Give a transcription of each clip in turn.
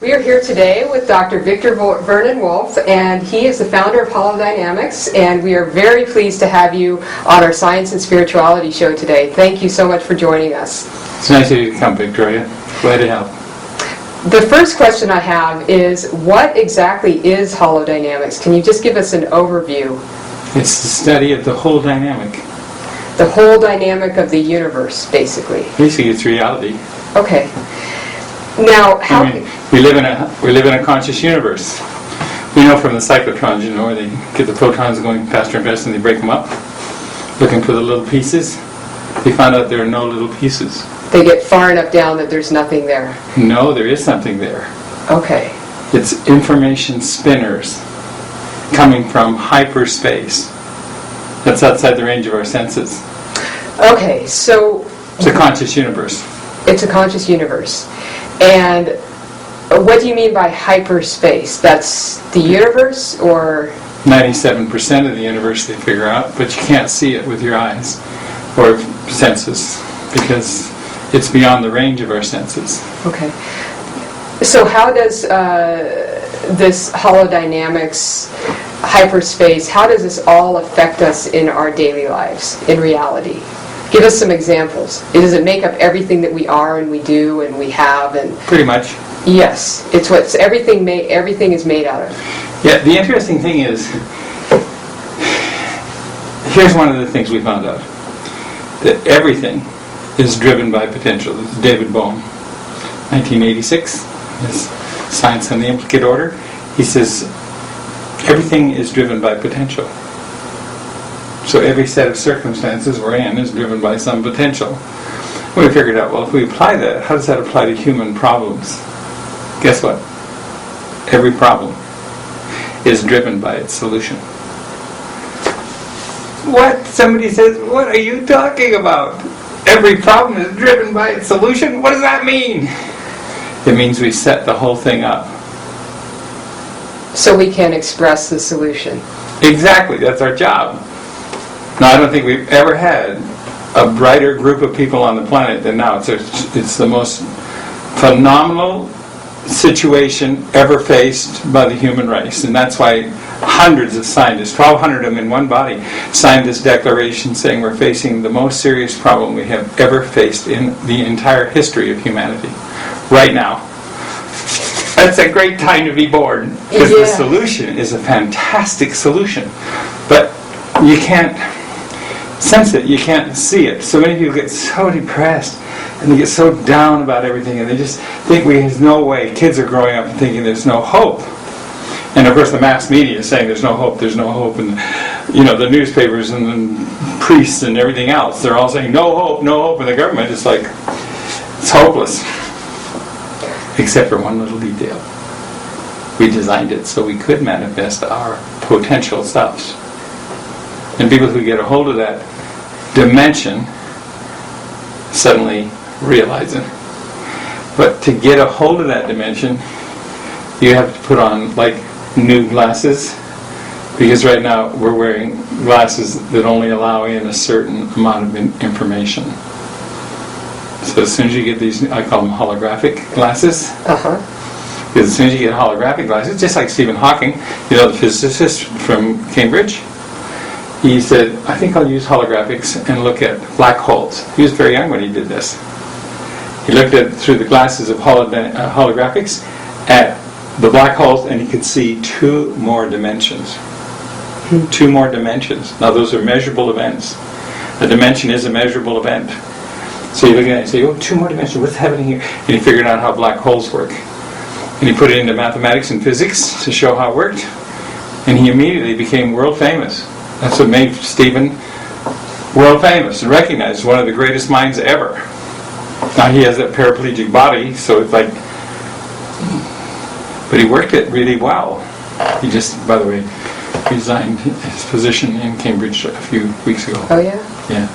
We are here today with Dr. Vernon Woolf, and he is the founder of Holodynamics, and we are very pleased to have you on our Science and Spirituality show today. Thank you so much for joining us. It's nice of you to come, Victoria. Glad to help. The first question I have is, what exactly is holodynamics? Can you just give us an overview? It's the study of the whole dynamic. The whole dynamic of the universe, basically. Basically, it's reality. Okay. Now, how... we live in a conscious universe. We know from the cyclotrons, where they get the protons going faster and faster and they break them up, looking for the little pieces. They find out there are no little pieces. They get far enough down that there's nothing there. No, there is something there. Okay. It's information spinners coming from hyperspace. That's outside the range of our senses. Okay, so... It's a conscious universe. It's a conscious universe. And what do you mean by hyperspace? That's the universe, or... 97% of the universe they figure out, but you can't see it with your eyes or senses because it's beyond the range of our senses. Okay. So how does this holodynamics, hyperspace, how does this all affect us in our daily lives, in reality? Give us some examples. Does it make up everything that we are and we do and we have? And pretty much. Yes. It's what everything is made out of. Yeah, the interesting thing is, here's one of the things we found out. That everything is driven by potential. This is David Bohm, 1986, his Science and the Implicate Order. He says, everything is driven by potential. So every set of circumstances we're in is driven by some potential. We figured out, well, if we apply that, how does that apply to human problems? Guess what? Every problem is driven by its solution. What? Somebody says, what are you talking about? Every problem is driven by its solution? What does that mean? It means we set the whole thing up. So we can express the solution. Exactly, that's our job. Now, I don't think we've ever had a brighter group of people on the planet than now. It's the most phenomenal situation ever faced by the human race. And that's why hundreds of scientists, 1,200 of them in one body, signed this declaration saying we're facing the most serious problem we have ever faced in the entire history of humanity. Right now. That's a great time to be born. Because the solution is a fantastic solution. But you can't sense it, you can't see it. So many people get so depressed and they get so down about everything and they just think there's no way. Kids are growing up thinking there's no hope. And of course the mass media is saying there's no hope, and the newspapers and the priests and everything else, they're all saying no hope, and the government is like, it's hopeless. Except for one little detail. We designed it so we could manifest our potential selves. And people who get a hold of that dimension suddenly realize it. But to get a hold of that dimension, you have to put on new glasses, because right now we're wearing glasses that only allow in a certain amount of information. So as soon as you get these, I call them holographic glasses. Because as soon as you get holographic glasses, just like Stephen Hawking, the physicist from Cambridge, he said, I think I'll use holographics and look at black holes. He was very young when he did this. He looked at through the glasses of holographics at the black holes, and he could see 2 more dimensions. 2 more dimensions. Now those are measurable events. A dimension is a measurable event. So you look at it and say, 2 more dimensions, what's happening here? And he figured out how black holes work. And he put it into mathematics and physics to show how it worked. And he immediately became world famous. That's what made Stephen world famous and recognized as one of the greatest minds ever. Now he has a paraplegic body, so it's like... But he worked it really well. He just, by the way, resigned his position in Cambridge a few weeks ago. Oh, yeah? Yeah.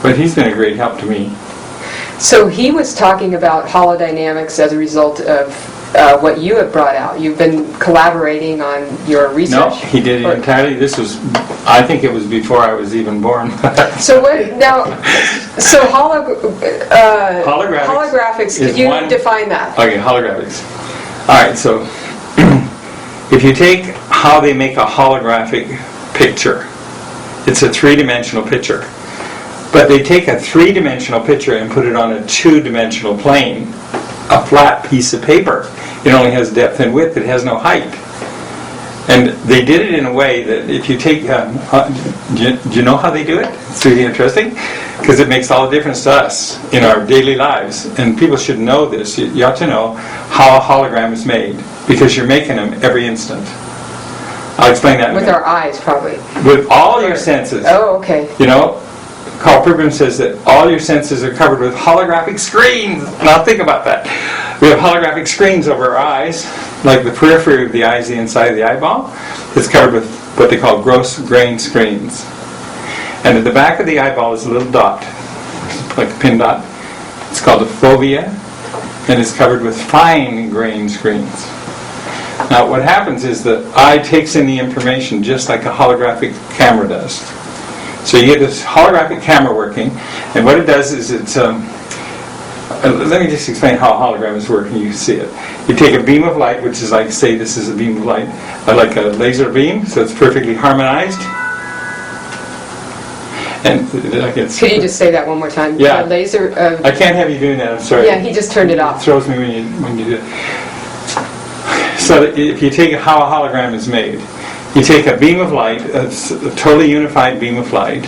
But he's been a great help to me. So he was talking about holodynamics as a result of what you have brought out. You've been collaborating on your research? No, he did it entirely. This was, I think it was before I was even born. So what, now, so holographics, could you define that? Okay, holographics. Alright, so if you take how they make a holographic picture, it's a three-dimensional picture. But they take a three-dimensional picture and put it on a two-dimensional plane, a flat piece of paper. It only has depth and width, it has no height. And they did it in a way that if you take, do you know how they do it? It's really interesting, because it makes all the difference to us in our daily lives. And people should know this. You ought to know how a hologram is made, because you're making them every instant. I'll explain that in a With minute. our eyes, probably. With all your senses. Oh, okay. You know, Carl Pribram says that all your senses are covered with holographic screens. Now think about that. We have holographic screens over our eyes, like the periphery of the eye is the inside of the eyeball. It's covered with what they call gross-grained screens. And at the back of the eyeball is a little dot, like a pin dot. It's called a fovea, and it's covered with fine-grained screens. Now what happens is the eye takes in the information just like a holographic camera does. So you get this holographic camera working, and what it does is it's... let me just explain how a hologram is working. You can see it. You take a beam of light, which is like, say this is a beam of light, like a laser beam, so it's perfectly harmonized. And Could you just say that one more time? Yeah. The laser... I can't have you doing that, I'm sorry. Yeah, he just turned it off. It throws me when you do it. So if you take how a hologram is made, you take a beam of light, it's a totally unified beam of light,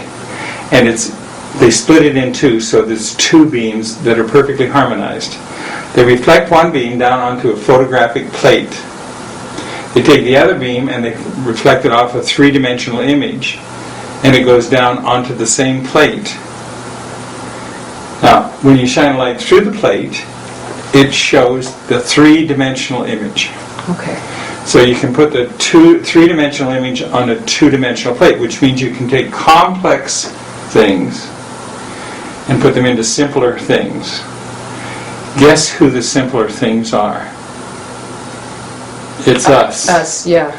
and they split it in two, so there's two beams that are perfectly harmonized. They reflect one beam down onto a photographic plate. They take the other beam and they reflect it off a three-dimensional image, and it goes down onto the same plate. Now, when you shine light through the plate, it shows the three-dimensional image. Okay. So you can put the three-dimensional image on a two-dimensional plate, which means you can take complex things and put them into simpler things. Guess who the simpler things are? It's us. Us, yeah.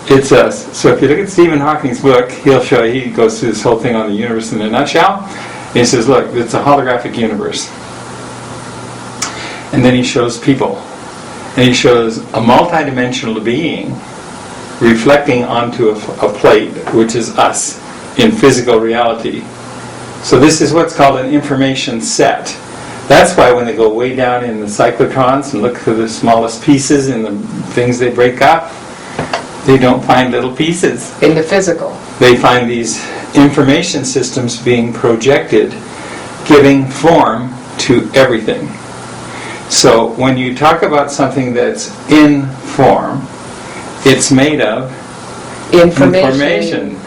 It's us. So if you look at Stephen Hawking's book, he'll show you, he goes through this whole thing on the universe in a nutshell. And he says, look, it's a holographic universe. And then he shows people. And he shows a multidimensional being reflecting onto a plate, which is us, in physical reality. So this is what's called an information set. That's why when they go way down in the cyclotrons and look for the smallest pieces in the things they break up, they don't find little pieces. In the physical. They find these information systems being projected, giving form to everything. So when you talk about something that's in form, it's made of information.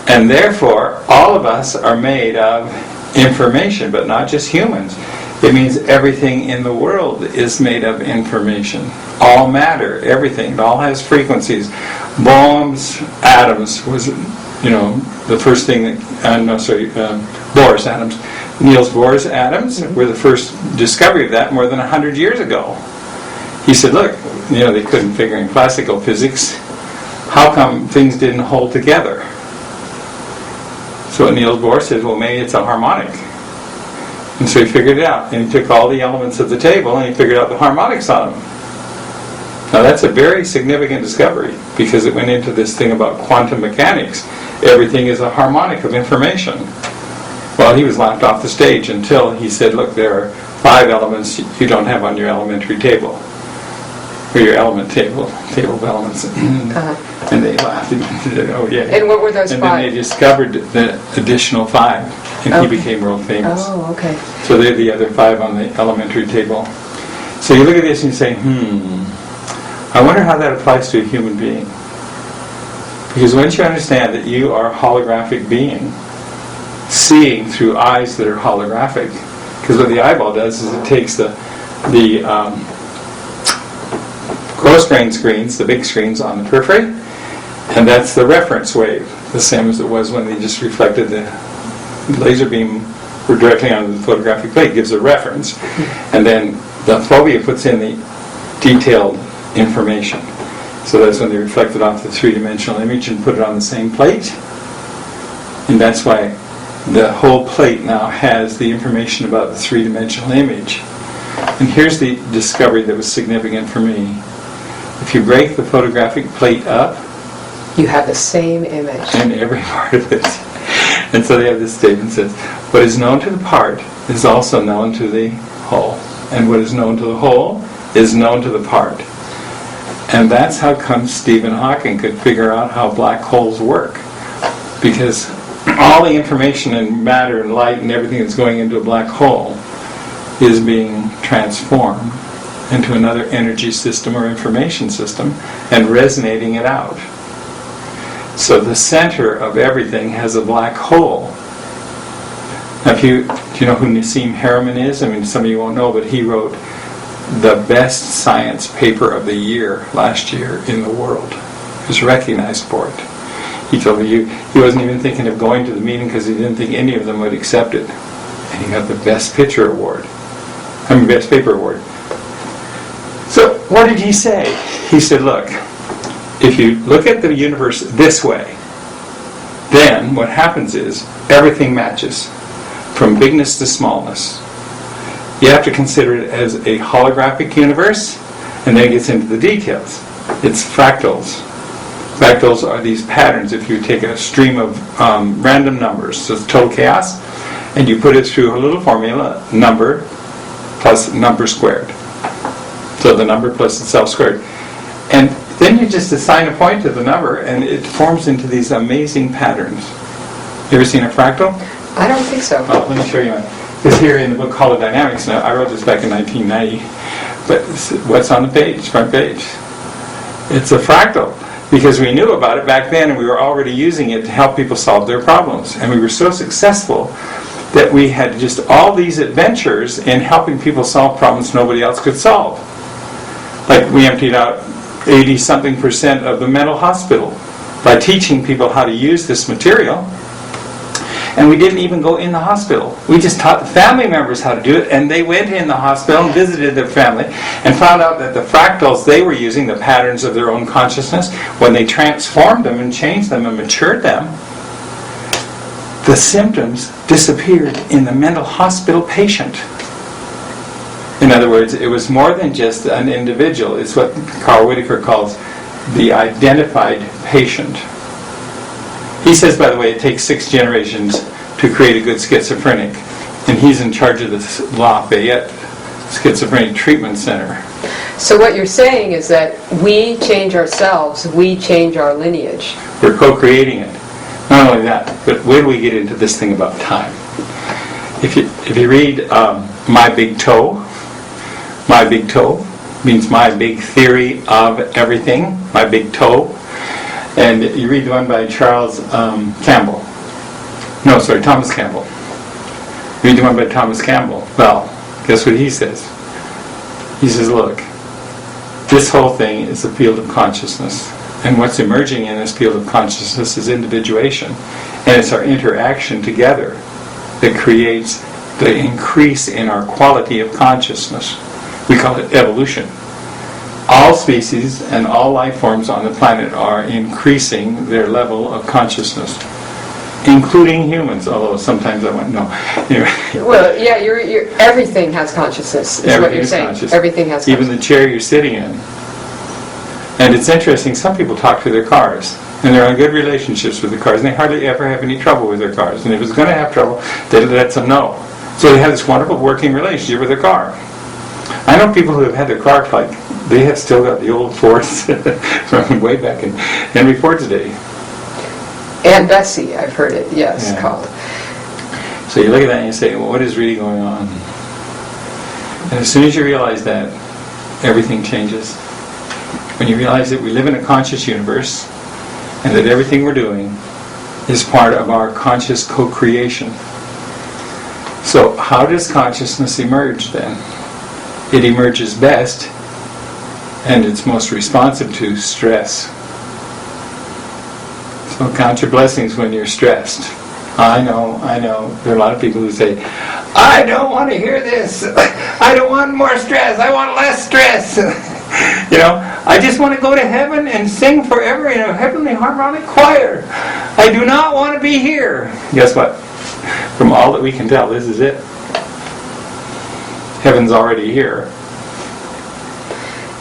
And therefore, all of us are made of information, but not just humans. It means everything in the world is made of information. All matter, everything. It all has frequencies. Bohm's atoms was, the first thing that, Bohr's atoms. Niels Bohr's atoms were the first discovery of that more than 100 years ago. He said, look, they couldn't figure in classical physics, how come things didn't hold together? So Niels Bohr said, well, maybe it's a harmonic. And so he figured it out, and he took all the elements of the table and he figured out the harmonics on them. Now that's a very significant discovery, because it went into this thing about quantum mechanics. Everything is a harmonic of information. Well, he was laughed off the stage until he said, look, there are 5 elements you don't have on your elementary table, or your element table of elements. And they laughed and said, oh yeah. And what were those 5? And then they discovered the additional 5, and he became world famous. Oh, okay. So they're the other 5 on the elementary table. So you look at this and you say, I wonder how that applies to a human being. Because once you understand that you are a holographic being, seeing through eyes that are holographic, because what the eyeball does is it takes the gross-grained screens, the big screens on the periphery, and that's the reference wave, the same as it was when they just reflected the laser beam directly onto the photographic plate, gives a reference, and then the fovea puts in the detailed information. So that's when they reflect it off the three-dimensional image and put it on the same plate, and that's why the whole plate now has the information about the three-dimensional image. And here's the discovery that was significant for me. If you break the photographic plate up, You have the same image. in every part of it. And so they have this statement that says, what is known to the part is also known to the whole. And what is known to the whole is known to the part. And that's how come Stephen Hawking could figure out how black holes work. Because all the information and matter and light and everything that's going into a black hole is being transformed into another energy system or information system and resonating it out. So the center of everything has a black hole. Now, do you know who Nassim Haramein is? I mean, some of you won't know, but he wrote the best science paper of the year last year in the world. He was recognized for it. He told me he wasn't even thinking of going to the meeting because he didn't think any of them would accept it. And he got the best picture award. Best paper award. So what did he say? He said, look, if you look at the universe this way, then what happens is everything matches from bigness to smallness. You have to consider it as a holographic universe, and then it gets into the details. It's fractals. Fractals are these patterns. If you take a stream of random numbers, so it's total chaos, and you put it through a little formula, number plus number squared. So the number plus itself squared. And then you just assign a point to the number, and it forms into these amazing patterns. You ever seen a fractal? I don't think so. Well, let me show you one. Because here in the book Holodynamics, now I wrote this back in 1990, but what's on the page, front page? It's a fractal. Because we knew about it back then, and we were already using it to help people solve their problems. And we were so successful that we had just all these adventures in helping people solve problems nobody else could solve. Like we emptied out 80-something% of the mental hospital by teaching people how to use this material. And we didn't even go in the hospital. We just taught the family members how to do it, and they went in the hospital and visited their family and found out that the fractals they were using, the patterns of their own consciousness, when they transformed them and changed them and matured them, the symptoms disappeared in the mental hospital patient. In other words, it was more than just an individual. It's what Carl Whitaker calls the identified patient. He says, by the way, it takes 6 generations to create a good schizophrenic. And he's in charge of the Lafayette Schizophrenic Treatment Center. So what you're saying is that we change ourselves, we change our lineage. We're co-creating it. Not only that, but where do we get into this thing about time? If you read My Big Toe means my big theory of everything, my big toe. And you read the one by Thomas Campbell. Read the one by Thomas Campbell. Well, guess what he says? He says, look, this whole thing is a field of consciousness. And what's emerging in this field of consciousness is individuation. And it's our interaction together that creates the increase in our quality of consciousness. We call it evolution. All species and all life forms on the planet are increasing their level of consciousness, including humans, although sometimes I went, no. Anyway. Well, yeah, you're everything has consciousness, is what you're saying. Conscious. Everything has consciousness. Even the chair you're sitting in. And it's interesting, some people talk to their cars, and they're in good relationships with the cars, and they hardly ever have any trouble with their cars. And if it's going to have trouble, they let them know. So they have this wonderful working relationship with their car. I know people who have had their car, like, they have still got the old Fords from way back in Henry Ford's day. And Bessie, I've heard it, yes, Yeah. called. So you look at that and you say, well, what is really going on? And as soon as you realize that, everything changes. When you realize that we live in a conscious universe, and that everything we're doing is part of our conscious co-creation. So how does consciousness emerge then? It emerges best, and it's most responsive to stress. So count your blessings when you're stressed. I know. There are a lot of people who say, I don't want to hear this. I don't want more stress. I want less stress. I just want to go to heaven and sing forever in a heavenly harmonic choir. I do not want to be here. Guess what? From all that we can tell, this is it. heaven's already here.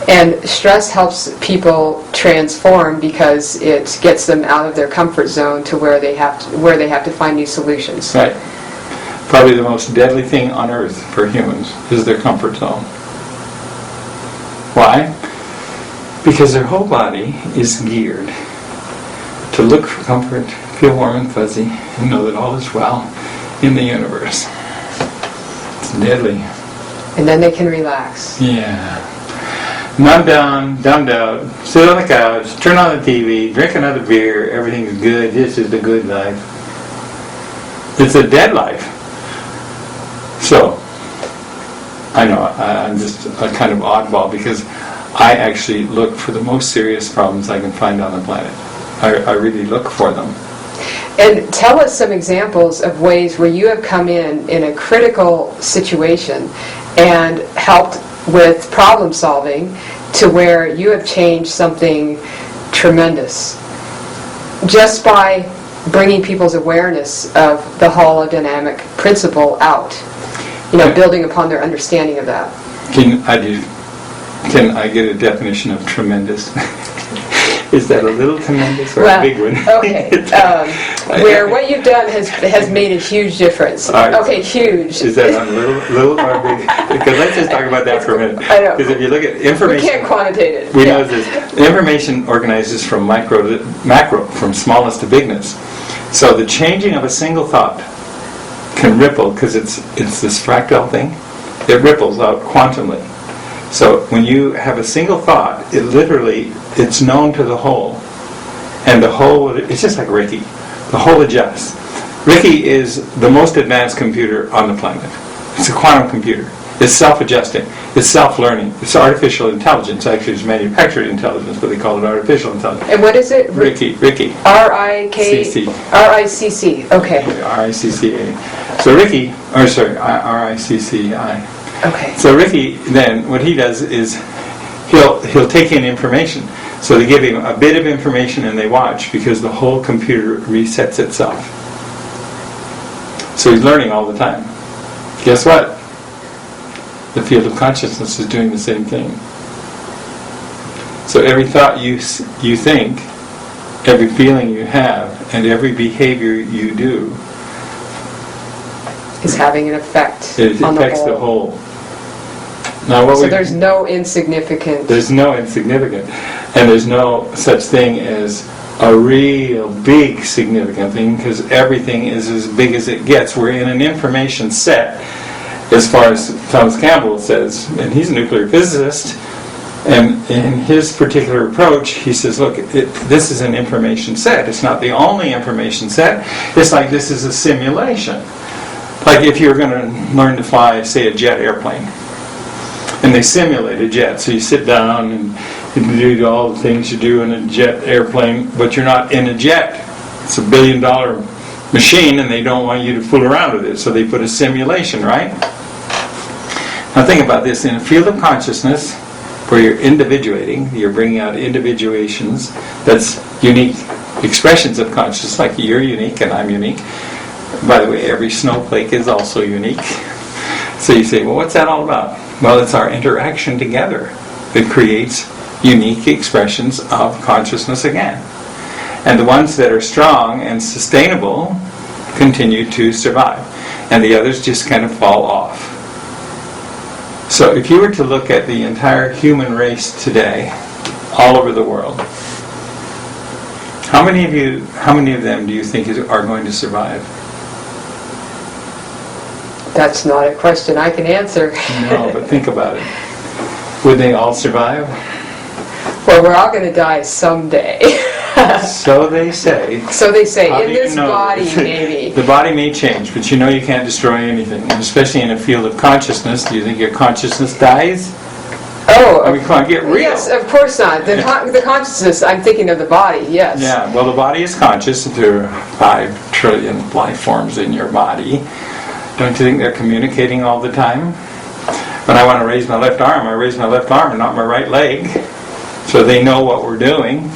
And stress helps people transform because it gets them out of their comfort zone to where they have to find new solutions. Right. Probably the most deadly thing on earth for humans is their comfort zone. Why? Because their whole body is geared to look for comfort, feel warm and fuzzy, and know that all is well in the universe. It's deadly. And then they can relax. Yeah. Numb down, dumbed out, sit on the couch, turn on the TV, drink another beer, everything's good, this is the good life. It's a dead life. So, I know, I'm just a kind of oddball because I actually look for the most serious problems I can find on the planet. I really look for them. And tell us some examples of ways where you have come in a critical situation and helped with problem solving to where you have changed something tremendous just by bringing people's awareness of the holodynamic principle out, building upon their understanding of that. Can I get a definition of tremendous? Is that a little tremendous or a big one? Okay. Where what you've done has made a huge difference. Right. Okay, huge. Is that on little or big? Because let's just talk about that for a minute. I know. Because if you look at information... We can't quantitate it. We know this. Information organizes from micro to macro, from smallest to bigness. So the changing of a single thought can ripple, because it's this fractal thing. It ripples out quantumly. So when you have a single thought, it's known to the whole. And the whole, it's just like Ricky. The whole adjusts. Ricky is the most advanced computer on the planet. It's a quantum computer. It's self-adjusting. It's self-learning. It's artificial intelligence. Actually, it's manufactured intelligence, but they call it artificial intelligence. And what is it? Ricky. R-I-K... R-I-C-C. Okay. R-I-C-C-A. So Ricky, R-I-C-C-I. Okay. So Ricky, then, what he does is he'll take in information. So they give him a bit of information and they watch because the whole computer resets itself. So he's learning all the time. Guess what? The field of consciousness is doing the same thing. So every thought you think, every feeling you have, and every behavior you do is having an effect it on affects the the whole. whole. Now, There's no insignificant. There's no insignificant, and there's no such thing as a real big significant thing, because everything is as big as it gets. We're in an information set, as far as Thomas Campbell says, and he's a nuclear physicist. And in his particular approach, he says, look, this is an information set. It's not the only information set. It's like this is a simulation. Like if you're going to learn to fly, say, a jet airplane. And they simulate a jet. So you sit down and you do all the things you do in a jet airplane, but you're not in a jet. It's $1 billion machine, and they don't want you to fool around with it. So they put a simulation, right? Now think about this. In a field of consciousness, where you're individuating, you're bringing out individuations, that's unique expressions of consciousness, like you're unique and I'm unique. By the way, every snowflake is also unique. So you say, well, what's that all about? Well, it's our interaction together that creates unique expressions of consciousness again. And the ones that are strong and sustainable continue to survive. And the others just kind of fall off. So if you were to look at the entire human race today, all over the world, how many of them do you think are going to survive? That's not a question I can answer. No, but think about it. Would they all survive? Well, we're all going to die someday. So they say. So they say, How in do you this know body, this? maybe. The body may change, but you know you can't destroy anything. And especially in a field of consciousness, do you think your consciousness dies? Oh, I mean, come on, get real. Yes, of course not. The consciousness, I'm thinking of the body, yes. Yeah, well, the body is conscious. There are 5 trillion life forms in your body. Don't you think they're communicating all the time? When I want to raise my left arm, I raise my left arm and not my right leg. So they know what we're doing.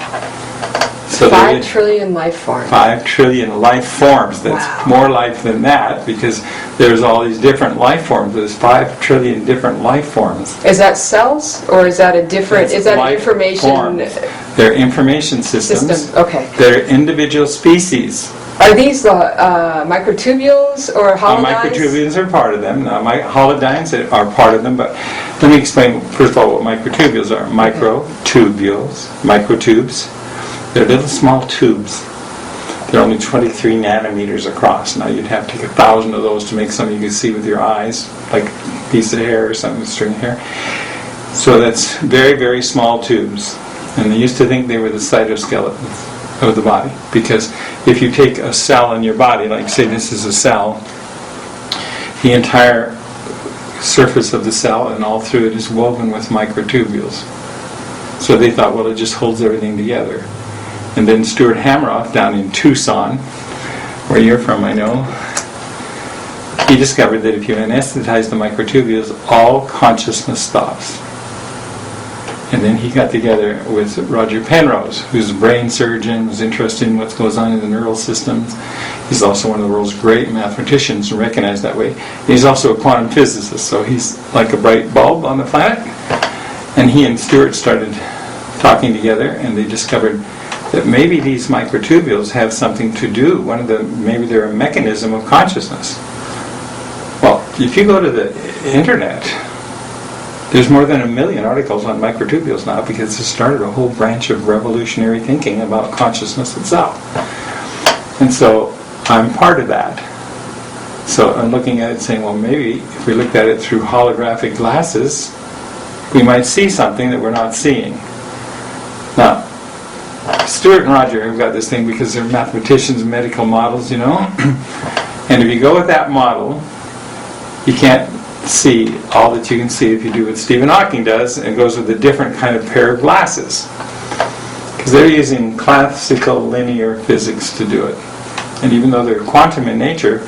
So 5 trillion life forms. 5 trillion life forms. That's Wow. more life than that, because there's all these different life forms. There's 5 trillion different life forms. Is that cells, or is that a different, That's is that life information forms. They're information systems. system? Okay. They're individual species. Are these microtubules or holodynes? Microtubules are part of them. Now, holodynes are part of them, but let me explain, first of all, what microtubules are. Microtubes. They're little small tubes. They're only 23 nanometers across. Now, you'd have to take 1,000 of those to make something you can see with your eyes, like a piece of hair or something, string hair. So that's very, very small tubes. And they used to think they were the cytoskeletons of the body, because if you take a cell in your body, like say this is a cell, the entire surface of the cell and all through it is woven with microtubules. So they thought, well, it just holds everything together. And then Stuart Hameroff down in Tucson, where you're from, I know, he discovered that if you anesthetize the microtubules, all consciousness stops. And then he got together with Roger Penrose, who's a brain surgeon, was interested in what goes on in the neural systems. He's also one of the world's great mathematicians and recognized that way. And he's also a quantum physicist, so he's like a bright bulb on the planet. And he and Stuart started talking together, and they discovered that maybe these microtubules have something to do. Maybe they're a mechanism of consciousness. Well, if you go to the internet, there's more than 1 million articles on microtubules now, because it started a whole branch of revolutionary thinking about consciousness itself. And so I'm part of that. So I'm looking at it saying, well, maybe if we looked at it through holographic glasses, we might see something that we're not seeing. Now, Stuart and Roger have got this thing because they're mathematicians and medical models, you know. And if you go with that model, you can't see all that you can see if you do what Stephen Hawking does, and goes with a different kind of pair of glasses. Because they're using classical linear physics to do it. And even though they're quantum in nature,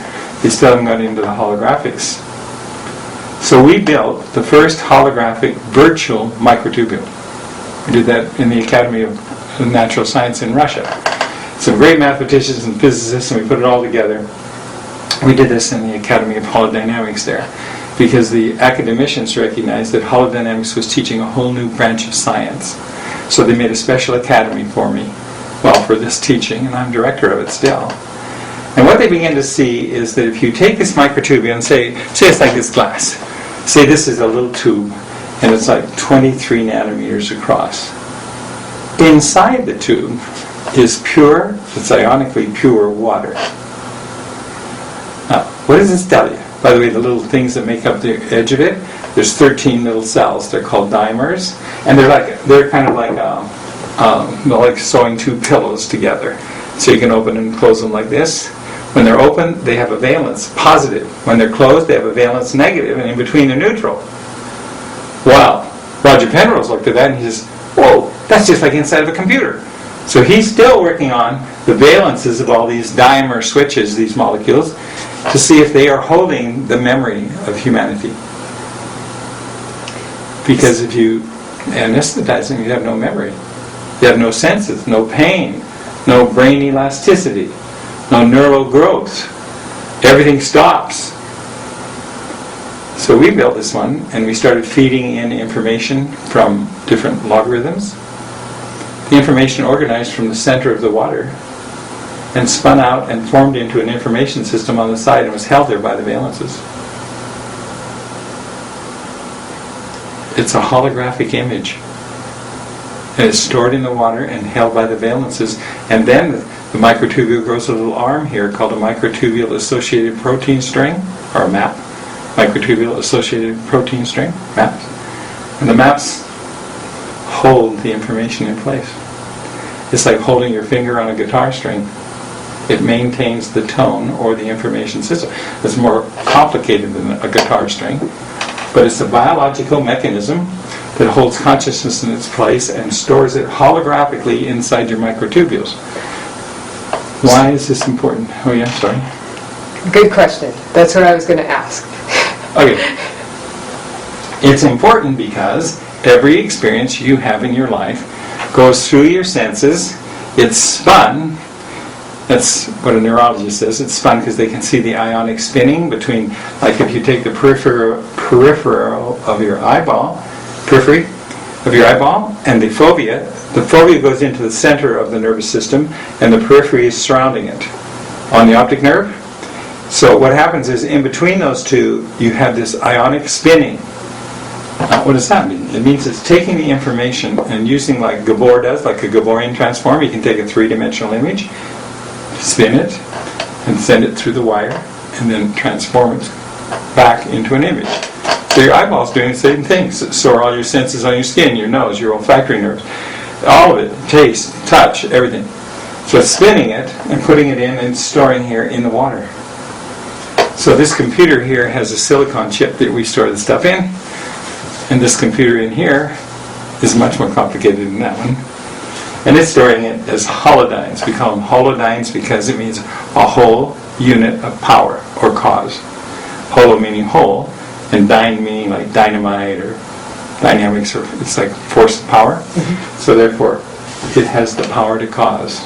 they still haven't got into the holographics. So we built the first holographic virtual microtubule. We did that in the Academy of Natural Science in Russia. Some great mathematicians and physicists, and we put it all together. We did this in the Academy of Holodynamics there, because the academicians recognized that holodynamics was teaching a whole new branch of science. So they made a special academy for me, for this teaching, and I'm director of it still. And what they began to see is that if you take this microtubule and say it's like this glass, say this is a little tube, and it's like 23 nanometers across. Inside the tube is it's ionically pure water. Now, what does this tell you? By the way, the little things that make up the edge of it, there's 13 little cells. They're called dimers, and they're kind of like sewing two pillows together. So you can open and close them like this. When they're open, they have a valence positive. When they're closed, they have a valence negative, and in between they're neutral. Wow. Roger Penrose looked at that and he says, whoa, that's just like inside of a computer. So he's still working on the valences of all these dimer switches, these molecules, to see if they are holding the memory of humanity. Because if you anesthetize them, you have no memory. You have no senses, no pain, no brain elasticity, no neural growth. Everything stops. So we built this one, and we started feeding in information from different logarithms. The information organized from the center of the water and spun out and formed into an information system on the side and was held there by the valences. It's a holographic image. And it's stored in the water and held by the valences. And then the microtubule grows a little arm here called a microtubule associated protein string, or a MAP. Microtubule associated protein string, MAPs. And the MAPs hold the information in place. It's like holding your finger on a guitar string. It maintains the tone or the information system. It's more complicated than a guitar string, but it's a biological mechanism that holds consciousness in its place and stores it holographically inside your microtubules. Why is this important? Oh yeah, sorry. Good question. That's what I was going to ask. Okay. It's important because every experience you have in your life goes through your senses it's spun. That's what a neurologist says. It's spun because they can see the ionic spinning between, like if you take the peripheral of your eyeball, periphery of your eyeball, and the fovea. The fovea goes into the center of the nervous system, and the periphery is surrounding it on the optic nerve. So what happens is, in between those two, you have this ionic spinning. What does that mean? It means it's taking the information and using, like Gabor does, like a Gaborian transform. You can take a three-dimensional image, spin it, and send it through the wire, and then transform it back into an image. So your eyeball's doing the same thing. So are all your senses on your skin, your nose, your olfactory nerves. All of it, taste, touch, everything. So it's spinning it and putting it in and storing here in the water. So this computer here has a silicon chip that we store the stuff in. And this computer in here is much more complicated than that one. And it's storing it as holodynes. We call them holodynes because it means a whole unit of power or cause. Holo meaning whole, and dyne meaning like dynamite or dynamics, or it's like force of power. Mm-hmm. So therefore, it has the power to cause.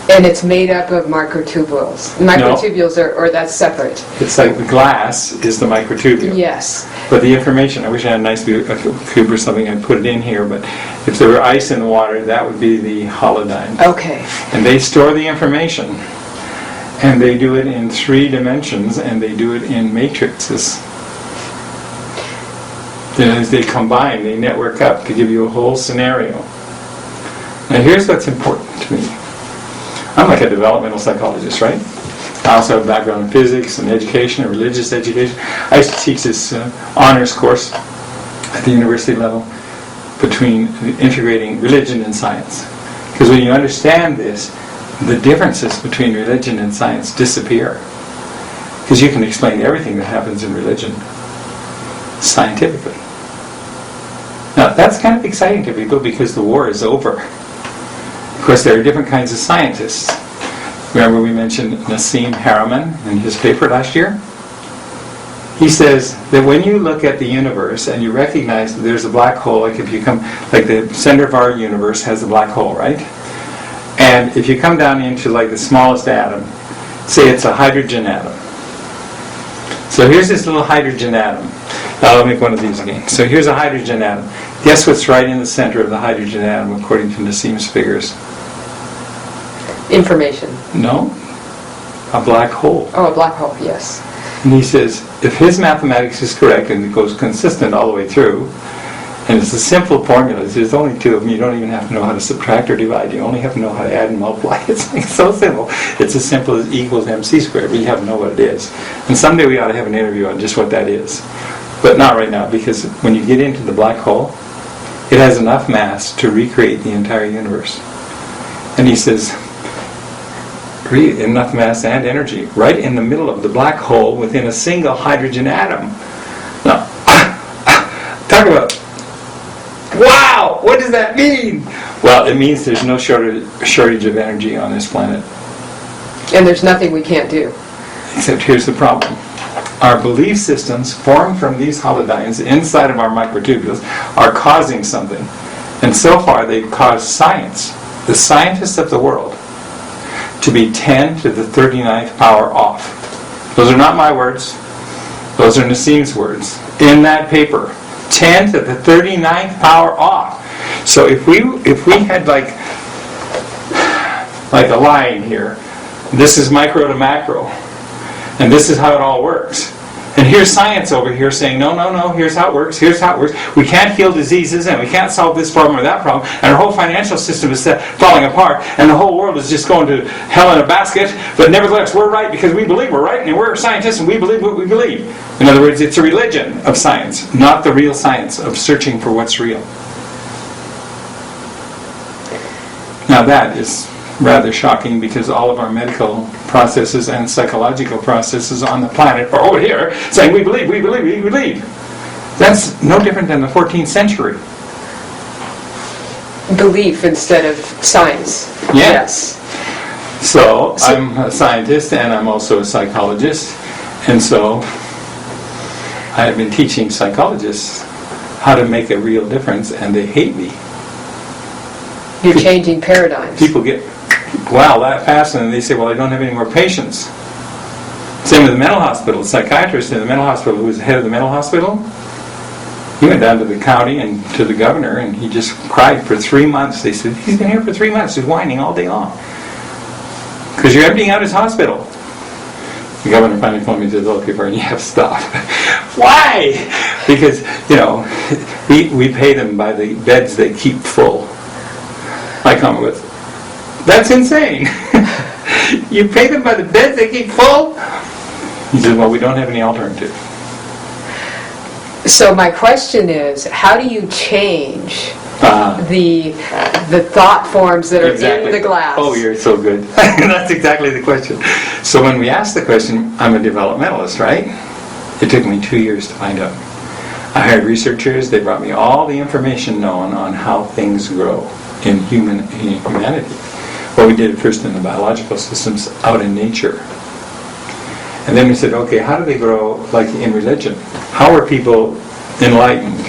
And it's made up of microtubules. Microtubules or that's separate. It's like the glass is the microtubule. Yes. But the information, I wish I had a nice cube or something, I'd put it in here, but if there were ice in the water, that would be the holodyne. Okay. And they store the information. And they do it in 3 dimensions, and they do it in matrices. Then as they combine, they network up to give you a whole scenario. Now here's what's important to me. I'm like a developmental psychologist, right? I also have a background in physics and education and religious education. I used to teach this honors course at the university level between integrating religion and science. Because when you understand this, the differences between religion and science disappear. Because you can explain everything that happens in religion scientifically. Now that's kind of exciting to people because the war is over. Of course, there are different kinds of scientists. Remember we mentioned Nassim Haramein in his paper last year? He says that when you look at the universe and you recognize that there's a black hole, like if you come, like the center of our universe has a black hole, right? And if you come down into like the smallest atom, say it's a hydrogen atom. So here's this little hydrogen atom. Now I'll make one of these again. So here's a hydrogen atom. Guess what's right in the center of the hydrogen atom according to Nassim's figures? Information. No. A black hole. Oh, a black hole, yes. And he says, if his mathematics is correct, and it goes consistent all the way through, and it's a simple formula, there's only 2 of them, you don't even have to know how to subtract or divide, you only have to know how to add and multiply. It's like so simple. It's as simple as E equals MC squared, but you have to know what it is. And someday we ought to have an interview on just what that is. But not right now, because when you get into the black hole, it has enough mass to recreate the entire universe. And he says, enough mass and energy right in the middle of the black hole within a single hydrogen atom. Now, talk about, wow, what does that mean? Well, it means there's no shortage of energy on this planet. And there's nothing we can't do. Except here's the problem. Our belief systems formed from these holodynes inside of our microtubules are causing something. And so far they've caused science, the scientists of the world, to be 10 to the 39th power off. Those are not my words. Those are Nassim's words. In that paper, 10 to the 39th power off. So if we had like a line here, this is micro to macro, and this is how it all works. And here's science over here saying, no, here's how it works, We can't heal diseases, and we can't solve this problem or that problem, and our whole financial system is falling apart, and the whole world is just going to hell in a basket, but nevertheless, we're right because we believe we're right, and we're scientists, and we believe what we believe. In other words, it's a religion of science, not the real science of searching for what's real. Now that is rather shocking because all of our medical processes and psychological processes on the planet are over here saying we believe. That's no different than the 14th century. Belief instead of science. Yes. So I'm a scientist and I'm also a psychologist, and so I have been teaching psychologists how to make a real difference, and they hate me. You're changing paradigms. People get, wow, that fast, and they say, well, I don't have any more patients. Same with the mental hospital. The psychiatrist in the mental hospital, who was the head of the mental hospital, he went down to the county and to the governor, and he just cried for 3 months. They said, he's been here for 3 months. He's whining all day long. Because you're emptying out his hospital. The governor finally told me, he said, look, Vernon, you have to stop. Why? Because, we pay them by the beds they keep full. I come with, that's insane. You pay them by the beds they keep full? He said, well, we don't have any alternative. So my question is, how do you change the thought forms that are in the glass? Oh, you're so good. That's exactly the question. So when we asked the question, I'm a developmentalist, right? It took me 2 years to find out. I hired researchers. They brought me all the information known on how things grow in humanity. Well, we did it first in the biological systems out in nature. And then we said, okay, how do they grow like in religion? How are people enlightened?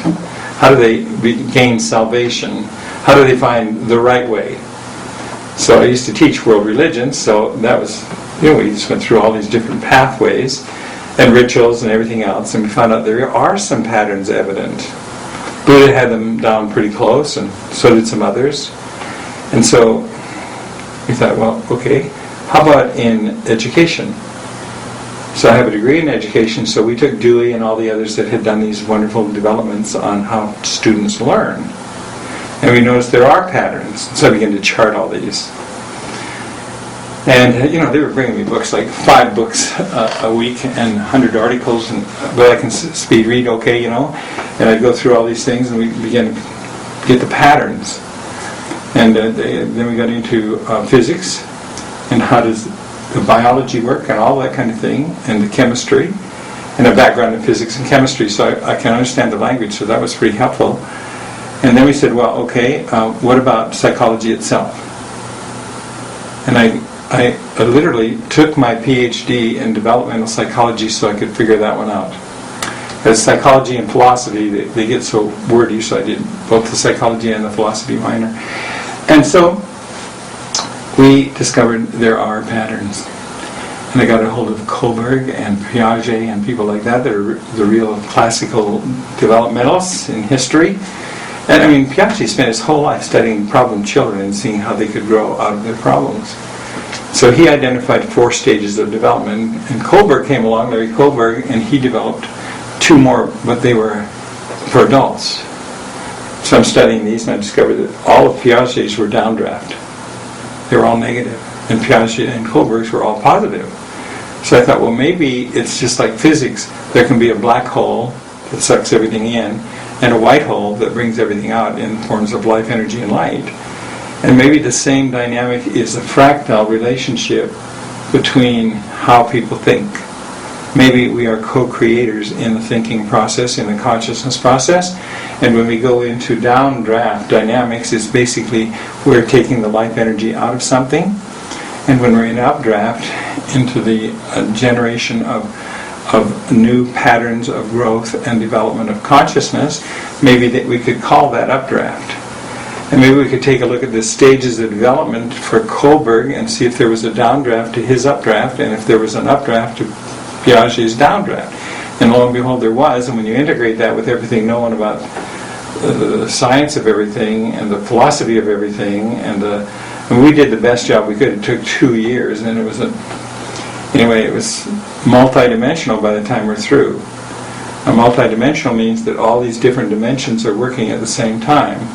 How do they gain salvation? How do they find the right way? So I used to teach world religions, so that was, we just went through all these different pathways and rituals and everything else, and we found out there are some patterns evident. Buddha had them down pretty close, and so did some others. And so we thought, well, okay, how about in education? So I have a degree in education, so we took Dewey and all the others that had done these wonderful developments on how students learn. And we noticed there are patterns. So I began to chart all these. And, they were bringing me books, like 5 books a week and 100 articles, but I can speed read okay, and I'd go through all these things, and we began to get the patterns. And then we got into physics, and how does the biology work, and all that kind of thing, and the chemistry, and a background in physics and chemistry, so I can understand the language, so that was pretty helpful. And then we said, well, okay, what about psychology itself? And I literally took my PhD in developmental psychology so I could figure that one out. Because psychology and philosophy, they get so wordy, so I did both the psychology and the philosophy minor. And so we discovered there are patterns. And I got a hold of Kohlberg and Piaget and people like that are the real classical developmentalists in history. And Piaget spent his whole life studying problem children and seeing how they could grow out of their problems. So he identified 4 stages of development, and Kohlberg came along, Larry Kohlberg, and he developed 2 more, but they were for adults. So I'm studying these, and I discovered that all of Piaget's were downdraft. They were all negative, and Piaget and Kohlberg's were all positive. So I thought, well, maybe it's just like physics. There can be a black hole that sucks everything in, and a white hole that brings everything out in forms of life, energy, and light. And maybe the same dynamic is a fractal relationship between how people think. Maybe we are co-creators in the thinking process, in the consciousness process. And when we go into downdraft dynamics, it's basically we're taking the life energy out of something. And when we're in updraft, into the generation of new patterns of growth and development of consciousness, maybe that we could call that updraft. And maybe we could take a look at the stages of development for Kohlberg and see if there was a downdraft to his updraft, and if there was an updraft to Piaget's downdraft. And lo and behold, there was. And when you integrate that with everything known about the science of everything and the philosophy of everything, and we did the best job we could. It took 2 years, and it was multidimensional by the time we're through. A multidimensional means that all these different dimensions are working at the same time.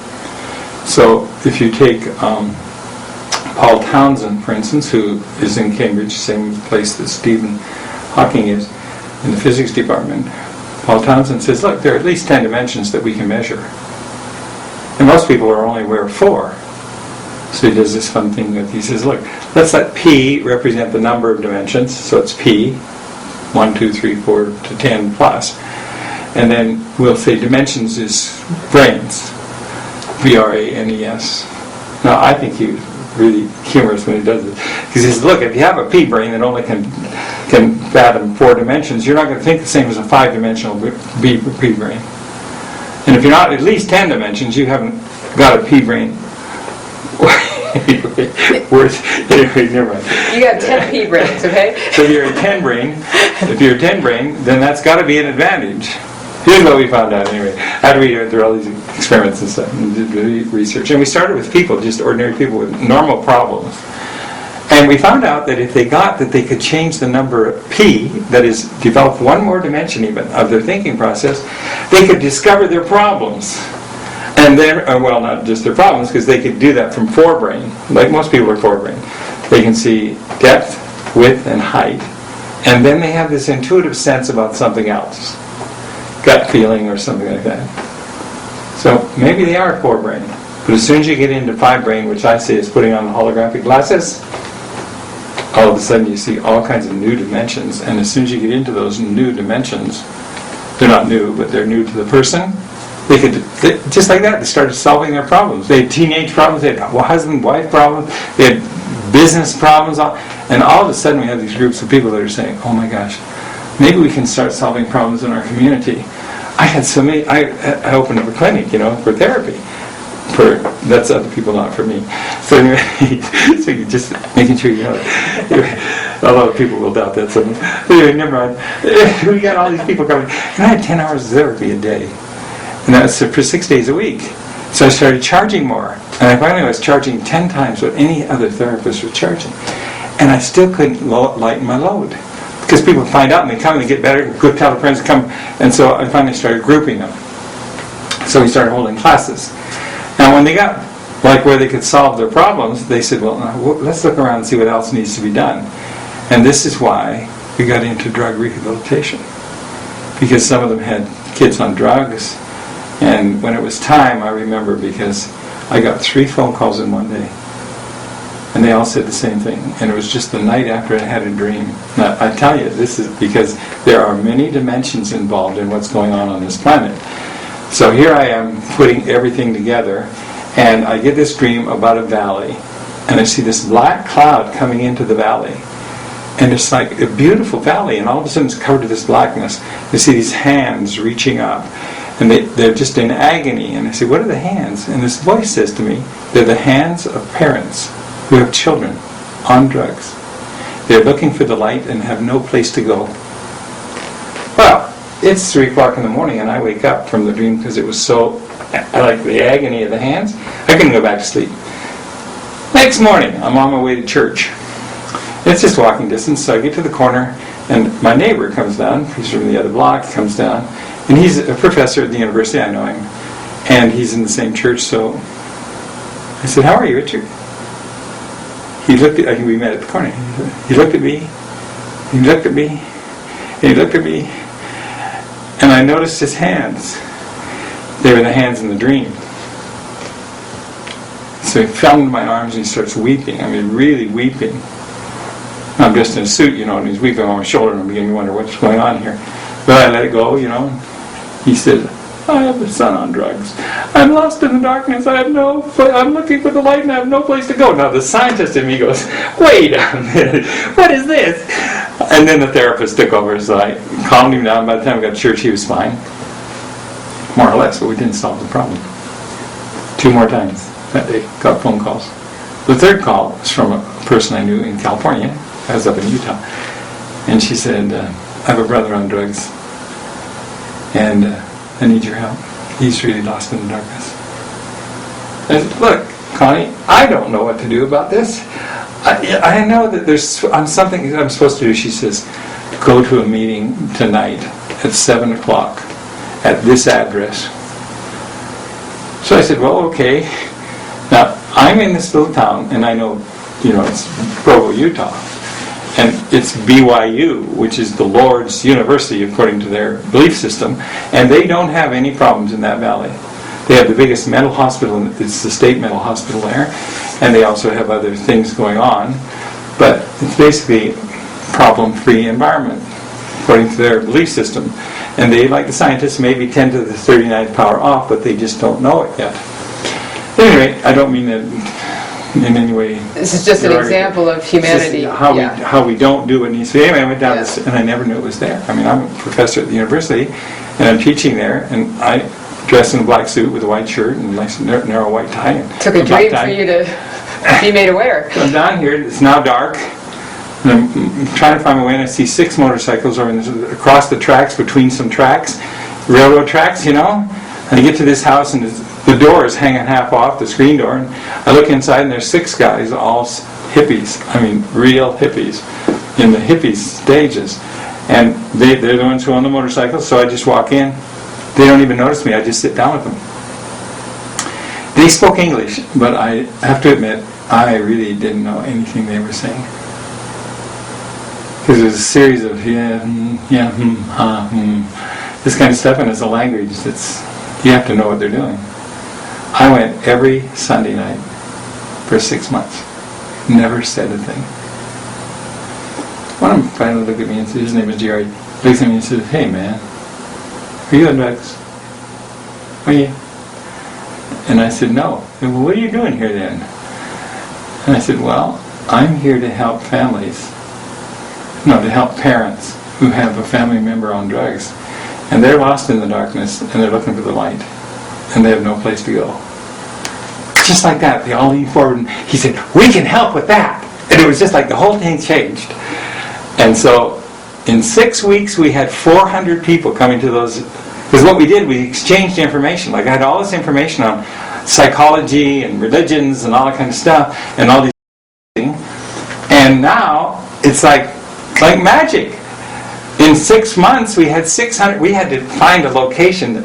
So if you take Paul Townsend, for instance, who is in Cambridge, same place that Stephen Hawking is, in the physics department, Paul Townsend says, look, there are at least 10 dimensions that we can measure. And most people are only aware of 4. So he does this fun thing that he says, look, let's let P represent the number of dimensions, so it's P, 1, 2, 3, 4 to 10 plus. And then we'll say dimensions is brains. B-R-A-N-E-S. Now, I think he's really humorous when he does it. Because he says, look, if you have a P brain that only can fathom 4 dimensions, you're not going to think the same as a 5-dimensional P brain. And if you're not at least 10 dimensions, you haven't got a P brain Anyway, never mind. You got 10 pea brains, okay? So if you're a 10 brain, then that's got to be an advantage. Here's what we found out anyway. After we went through all these experiments and stuff and did research, and we started with people, just ordinary people with normal problems. And we found out that if they got that they could change the number p, that is, develop one more dimension even of their thinking process, they could discover their problems. And then, well, not just their problems, because they could do that from forebrain. Like most people are forebrain. They can see depth, width, and height. And then they have this intuitive sense about something else. Gut feeling or something like that. So maybe they are forebrain. But as soon as you get into five brain, which I say is putting on holographic glasses, all of a sudden you see all kinds of new dimensions. And as soon as you get into those new dimensions, they're not new, but they're new to the person. They just like that, they started solving their problems. They had teenage problems, they had husband-wife problems, they had business problems, and all of a sudden we have these groups of people that are saying, oh my gosh, maybe we can start solving problems in our community. I had so many, I opened up a clinic, for therapy. That's other people, not for me. So anyway, so you're just making sure you know it. A lot of people will doubt that. So anyway, never mind. We got all these people coming, and I had 10 hours of therapy a day. And that was for 6 days a week. So I started charging more. And I finally was charging 10 times what any other therapist was charging. And I still couldn't lighten my load. Because people find out and they come and they get better, good tell their friends to come. And so I finally started grouping them. So we started holding classes. Now when they got like where they could solve their problems, they said, well, let's look around and see what else needs to be done. And this is why we got into drug rehabilitation. Because some of them had kids on drugs. And when it was time, I remember, because I got 3 phone calls in one day. And they all said the same thing. And it was just the night after I had a dream. Now, I tell you, this is because there are many dimensions involved in what's going on this planet. So here I am putting everything together, and I get this dream about a valley. And I see this black cloud coming into the valley. And it's like a beautiful valley, and all of a sudden it's covered with this blackness. I see these hands reaching up. And they're just in agony. And I say, what are the hands? And this voice says to me, they're the hands of parents who have children on drugs. They're looking for the light and have no place to go. Well, it's 3 o'clock in the morning and I wake up from the dream because it was so, I like the agony of the hands. I couldn't go back to sleep. Next morning, I'm on my way to church. It's just walking distance, so I get to the corner and my neighbor comes down. He's from the other block, comes down. And he's a professor at the university, I know him. And he's in the same church, so I said, how are you, Richard? He looked at, I think we met at the corner. He looked at me, he looked at me, and he looked at me, and I noticed his hands. They were the hands in the dream. So he fell into my arms and he starts weeping, really weeping. I'm dressed in a suit, and he's weeping on my shoulder, and I'm beginning to wonder what's going on here. But I let it go, He said, I have a son on drugs. I'm lost in the darkness. I'm looking for the light and I have no place to go. Now the scientist in me goes, wait a minute, what is this? And then the therapist took over, so I calmed him down. By the time we got to church, he was fine. More or less, but we didn't solve the problem. 2 more times that day, got phone calls. The third call was from a person I knew in California. I was up in Utah. And she said, I have a brother on drugs, and I need your help. He's really lost in the darkness. I said, look, Connie, I don't know what to do about this. I know that there's something that I'm supposed to do. She says, go to a meeting tonight at 7 o'clock at this address. So I said, well, okay. Now, I'm in this little town, and I know, it's Provo, Utah. And it's BYU, which is the Lord's University, according to their belief system. And they don't have any problems in that valley. They have the biggest mental hospital, it's the state mental hospital there. And they also have other things going on. But it's basically problem-free environment, according to their belief system. And they, like the scientists, maybe 10 to the 39th power off, but they just don't know it yet. Anyway, I don't mean that in any way. This is just an example of humanity. How we don't do what needs to be. Anyway, I went down this, and I never knew it was there. I'm a professor at the university, and I'm teaching there, and I dress in a black suit with a white shirt and a nice narrow white tie. Took a dream for you to be made aware. I'm down here, it's now dark, and I'm trying to find my way, and I see 6 motorcycles across the tracks, between some tracks, railroad tracks, and I get to this house, and the door is hanging half off, the screen door, and I look inside, and there's 6 guys, all hippies, real hippies, in the hippie stages, and they're the ones who own the motorcycles, so I just walk in. They don't even notice me, I just sit down with them. They spoke English, but I have to admit, I really didn't know anything they were saying. Because there's a series of this kind of stuff, and it's a language you have to know what they're doing. I went every Sunday night for 6 months. Never said a thing. One of them finally looked at me and said, his name is Jerry, looks at me and says, "Hey man, are you on drugs? Are you?" And I said, "No." And, "Well, what are you doing here then?" And I said, "Well, I'm here to help to help parents who have a family member on drugs. And they're lost in the darkness, and they're looking for the light. And they have no place to go." Just like that, they all leaned forward, and he said, "We can help with that." And it was just like the whole thing changed. And so, in 6 weeks, we had 400 people coming to those. Because what we did, we exchanged information. Like I had all this information on psychology and religions and all that kind of stuff, and all these things. And now, it's like magic. In 6 months, we had 600. We had to find a location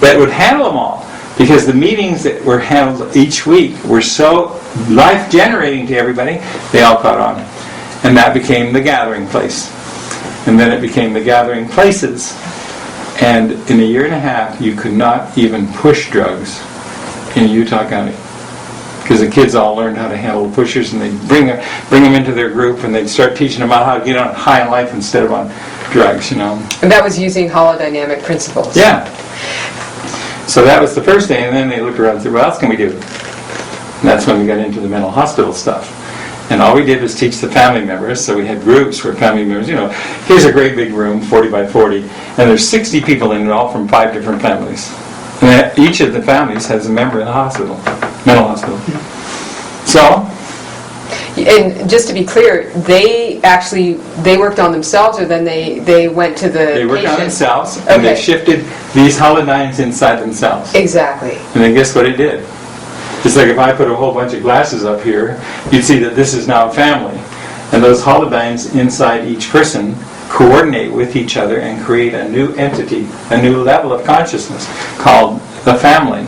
that would handle them all, because the meetings that were held each week were so life-generating to everybody. They all caught on, and that became the gathering place. And then it became the gathering places. And in a year and a half, you could not even push drugs in Utah County, because the kids all learned how to handle the pushers, and they'd bring them into their group, and they'd start teaching them about how to get on high in life instead of on drugs, And that was using holodynamic principles. Yeah. So that was the first day, and then they looked around and said, "What else can we do?" And that's when we got into the mental hospital stuff. And all we did was teach the family members, so we had groups where family members, here's a great big room, 40 by 40, and there's 60 people in it, all from 5 different families. And each of the families has a member in the hospital, mental hospital. So, and just to be clear, they worked on themselves, or then they went to the they worked patient? on themselves, and they shifted these holodynes inside themselves. Exactly. And then guess what it did? It's like if I put a whole bunch of glasses up here, you'd see that this is now a family. And those holodynes inside each person coordinate with each other and create a new entity, a new level of consciousness called the family.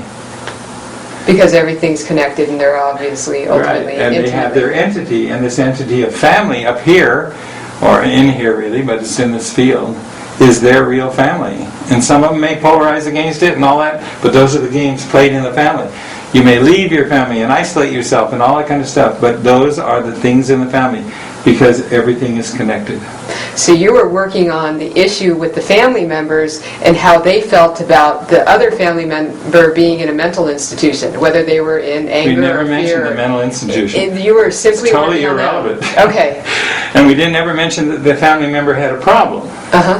Because everything's connected, and they're obviously ultimately right. And they have their entity, and this entity of family up here, or in here really, but it's in this field, is their real family. And some of them may polarize against it and all that, but those are the games played in the family. You may leave your family and isolate yourself and all that kind of stuff, but those are the things in the family, because everything is connected. So you were working on the issue with the family members and how they felt about the other family member being in a mental institution, whether they were in anger or fear. We never mentioned the mental institution. You were simply it's totally working on irrelevant. that. Okay. And we didn't ever mention that the family member had a problem. Uh-huh.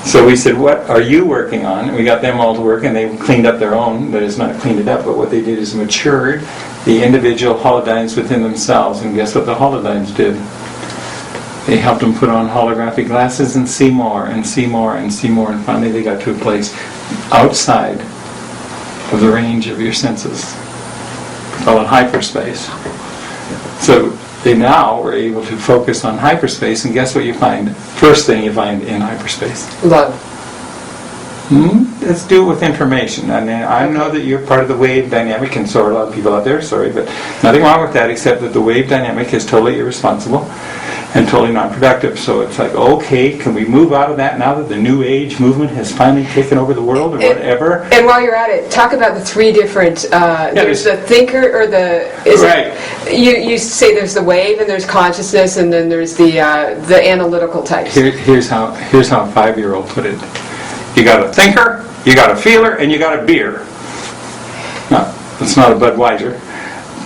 So we said, "What are you working on?" And we got them all to work, and they cleaned up their own. That is, not cleaned it up, but what they did is matured the individual holodynes within themselves. And guess what the holodynes did? They helped them put on holographic glasses and see more and see more and see more. And finally they got to a place outside of the range of your senses. We call it hyperspace. So they now were able to focus on hyperspace, and guess what you find? First thing you find in hyperspace? Love. Let's do it with information. And I know that you're part of the wave dynamic, and so are a lot of people out there, sorry, but nothing wrong with that, except that the wave dynamic is totally irresponsible and totally non-productive. So it's like, okay, can we move out of that now that the New Age movement has finally taken over the world, or whatever? And while you're at it, talk about the 3 different, there's the thinker, or right. You say there's the wave, and there's consciousness, and then there's the analytical types. Here's how a 5-year-old put it. You got a thinker, you got a feeler, and you got a beer. No, it's not a Budweiser,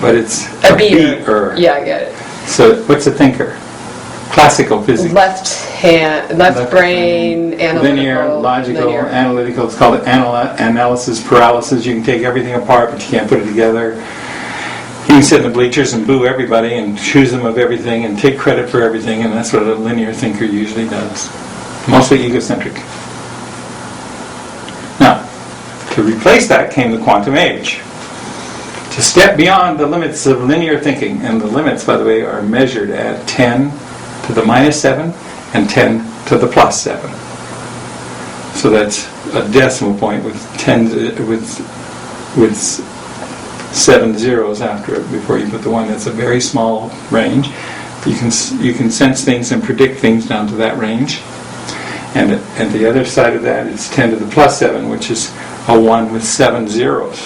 but it's a beer. Yeah, I get it. So what's a thinker? Classical physics. Left brain, analytical. Linear, logical, analytical. It's called analysis paralysis. You can take everything apart, but you can't put it together. You can sit in the bleachers and boo everybody and accuse them of everything and take credit for everything, and that's what a linear thinker usually does. Mostly egocentric. Now, to replace that came the quantum age. To step beyond the limits of linear thinking, and the limits, by the way, are measured at 10 to the minus 7 and 10 to the plus 7. So that's a decimal point with 7 zeros after it before you put the 1. That's a very small range. You can sense things and predict things down to that range. And at the other side of that, it's 10 to the plus 7, which is a 1 with 7 zeros.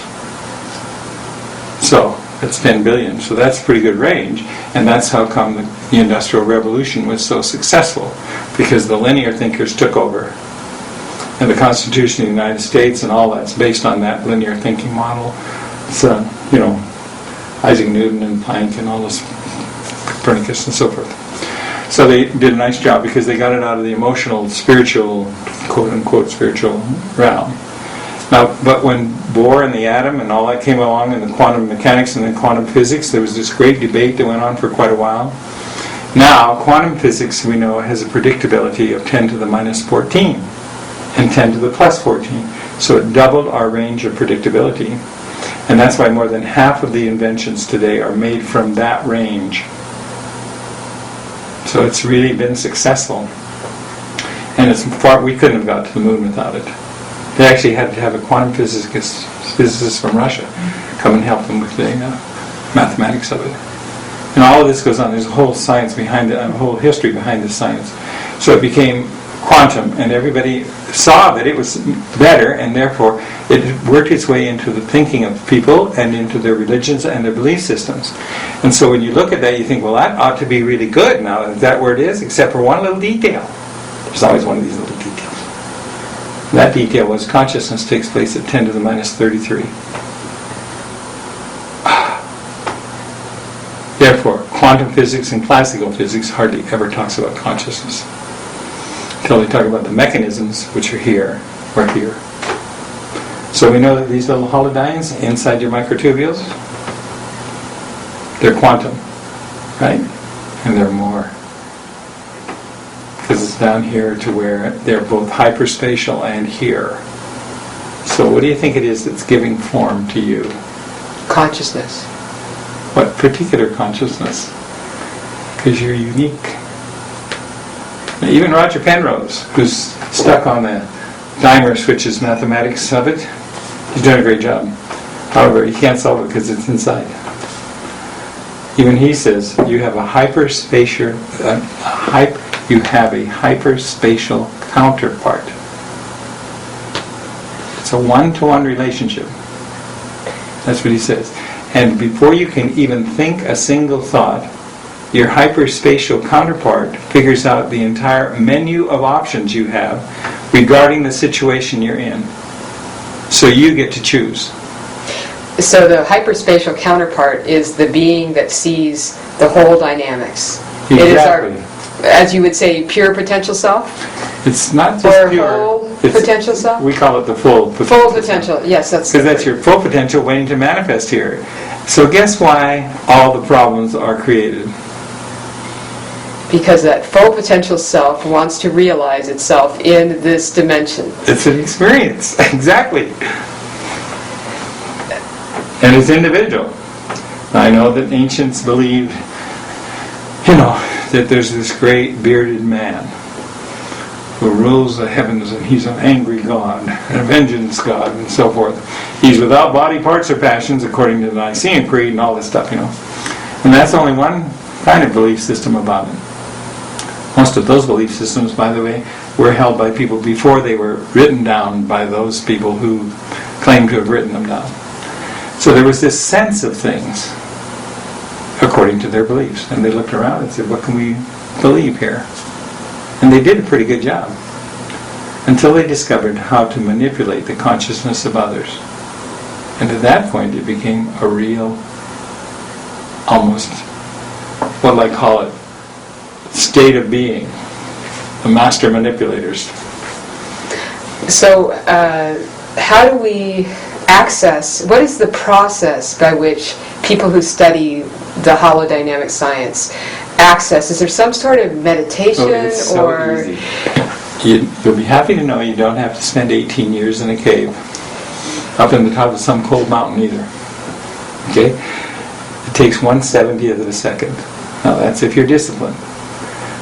So that's 10 billion. So that's a pretty good range. And that's how come the Industrial Revolution was so successful, because the linear thinkers took over. And the Constitution of the United States and all that's based on that linear thinking model. So, Isaac Newton and Planck and all those, Copernicus and so forth. So they did a nice job because they got it out of the emotional, spiritual, quote-unquote spiritual realm. Now, but when Bohr and the atom and all that came along, and the quantum mechanics and then quantum physics, there was this great debate that went on for quite a while. Now, quantum physics, we know, has a predictability of 10 to the minus 14 and 10 to the plus 14. So it doubled our range of predictability. And that's why more than half of the inventions today are made from that range. So it's really been successful. And we couldn't have got to the moon without it. They actually had to have a quantum physicist from Russia come and help them with the mathematics of it. And all of this goes on. There's a whole science behind it, and a whole history behind this science. So it became quantum, and everybody saw that it was better, and therefore it worked its way into the thinking of people and into their religions and their belief systems. And so when you look at that, you think, well, that ought to be really good now, if that where it is, except for one little detail. There's always one of these little details. That detail was consciousness takes place at 10 to the minus 33. Therefore, quantum physics and classical physics hardly ever talks about consciousness, until they talk about the mechanisms which are here or here. So we know that these little holodynes inside your microtubules, they're quantum, right? And they're more. Because it's down here to where they're both hyperspatial and here. So what do you think it is that's giving form to you? Consciousness. What particular consciousness? Because you're unique. Now, even Roger Penrose, who's stuck on the dimer switches mathematics of it, he's doing a great job. However, he can't solve it because it's inside. Even he says you have a hyperspatial counterpart. It's a one-to-one relationship. That's what he says. And before you can even think a single thought, your hyperspatial counterpart figures out the entire menu of options you have regarding the situation you're in. So you get to choose. So the hyperspatial counterpart is the being that sees the whole dynamics. Exactly. It is our, as you would say, pure potential self? It's not just or pure. Whole potential self? We call it the full potential. Full potential, yes. Because that's your full potential waiting to manifest here. So guess why all the problems are created? Because that full potential self wants to realize itself in this dimension. It's an experience, exactly. And it's individual. I know that ancients believed, that there's this great bearded man who rules the heavens, and he's an angry God, and a vengeance God, and so forth. He's without body parts or passions, according to the Nicene Creed and all this stuff, And that's only one kind of belief system about it. Most of those belief systems, by the way, were held by people before they were written down by those people who claimed to have written them down. So there was this sense of things according to their beliefs. And they looked around and said, what can we believe here? And they did a pretty good job until they discovered how to manipulate the consciousness of others. And at that point it became a real, almost, what I call it, state of being. The master manipulators. So how do we access, what is the process by which people who study the holodynamic science access? Is there some sort of meditation It's so or... easy. You'll be happy to know you don't have to spend 18 years in a cave up in the top of some cold mountain either. Okay? It takes 1/70th of a second. Now that's if you're disciplined.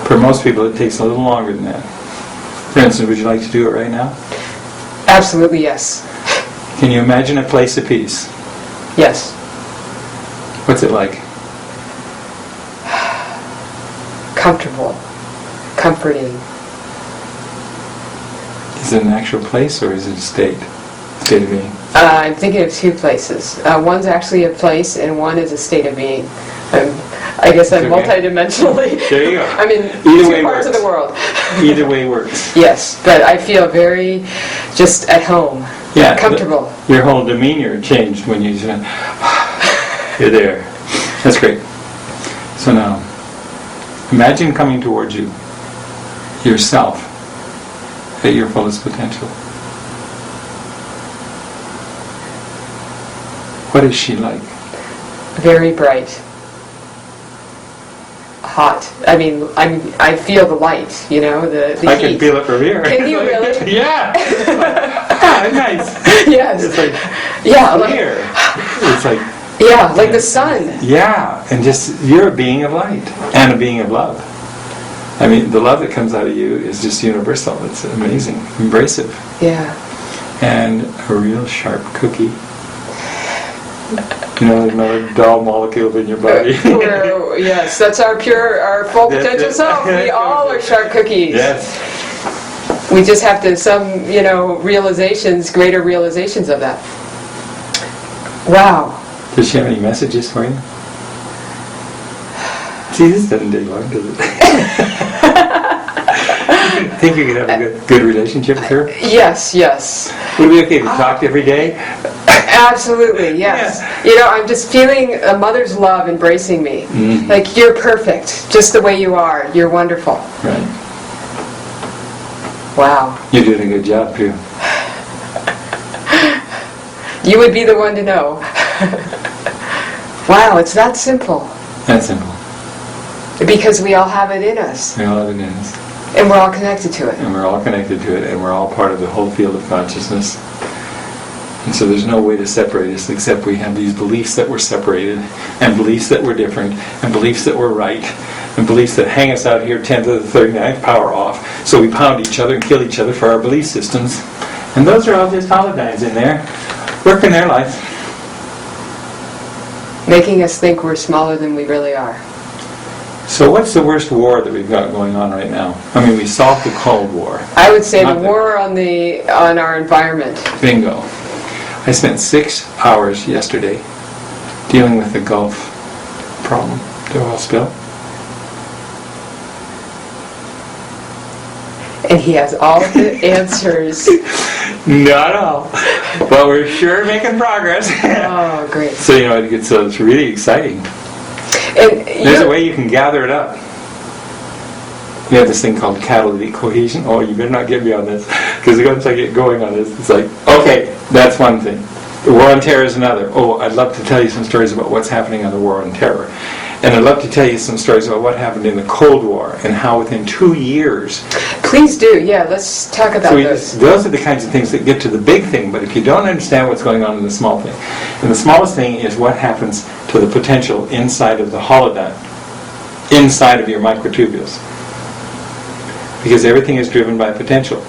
For most people it takes a little longer than that. For instance, would you like to do it right now? Absolutely, yes. Can you imagine a place of peace? Yes. What's it like? Comfortable. Comforting. Is it an actual place or is it a state? State of being? I'm thinking of two places. One's actually a place and one is a state of being. I guess I'm Okay. multidimensionally. There you go. I'm in Either two way parts works. of the world. Either way works. Yes, but I feel very just at home. Yeah, Comfortable. Your whole demeanor changed when you said, you're there. That's great. So now, imagine coming towards you, yourself, at your fullest potential. What is she like? Very bright. Hot. I mean, I feel the light, you know, the I heat. can feel it from here. Can you really? Yeah. Ah, nice. Yes. It's like Yeah, like, here. It's like, yeah, like the sun. yeah, and just, you're a being of light and a being of love. I mean, the love that comes out of you is just universal. It's amazing, embracive, Yeah. and a real sharp cookie. You know, another dull molecule in your body. Yes, that's our full That's potential it. self. We all are sharp cookies. Yes. We just have to, some, realizations, greater realizations of that. Wow. Does she have any messages for you? See, this doesn't take long, does it? Think you could have a good relationship with her? Yes, yes. Would it be okay if we talked every day? Absolutely, yes. Yeah. I'm just feeling a mother's love embracing me. Mm-hmm. Like, you're perfect, just the way you are. You're wonderful. Right. Wow. You're doing a good job, too. You would be the one to know. Wow, it's that simple. That's simple. Because we all have it in us. We all have it in us. And we're all connected to it. And we're all connected to it, and we're all part of the whole field of consciousness. And so there's no way to separate us except we have these beliefs that we're separated, and beliefs that we're different, and beliefs that we're right, and beliefs that hang us out here 10 to the 39th power off. So we pound each other and kill each other for our belief systems. And those are all just holodynes in there, working their life. Making us think we're smaller than we really are. So what's the worst war that we've got going on right now? I mean, we solved the Cold War. I would say Not the war on our environment. Bingo. I spent 6 hours yesterday dealing with the Gulf problem, the oil spill. And he has all the answers. Not all. But we're sure making progress. Oh, great. So, it's really exciting. And There's a way you can gather it up. We have this thing called catalytic cohesion. Oh, you better not get me on this. Because once I get going on this, it's like, okay, that's one thing. The war on terror is another. Oh, I'd love to tell you some stories about what's happening on the war on terror. And I'd love to tell you some stories about what happened in the Cold War and how within 2 years... Please do, yeah, let's talk about those. Those are the kinds of things that get to the big thing, but if you don't understand what's going on in the small thing, and the smallest thing is what happens to the potential inside of the holodyne, inside of your microtubules. Because everything is driven by potential.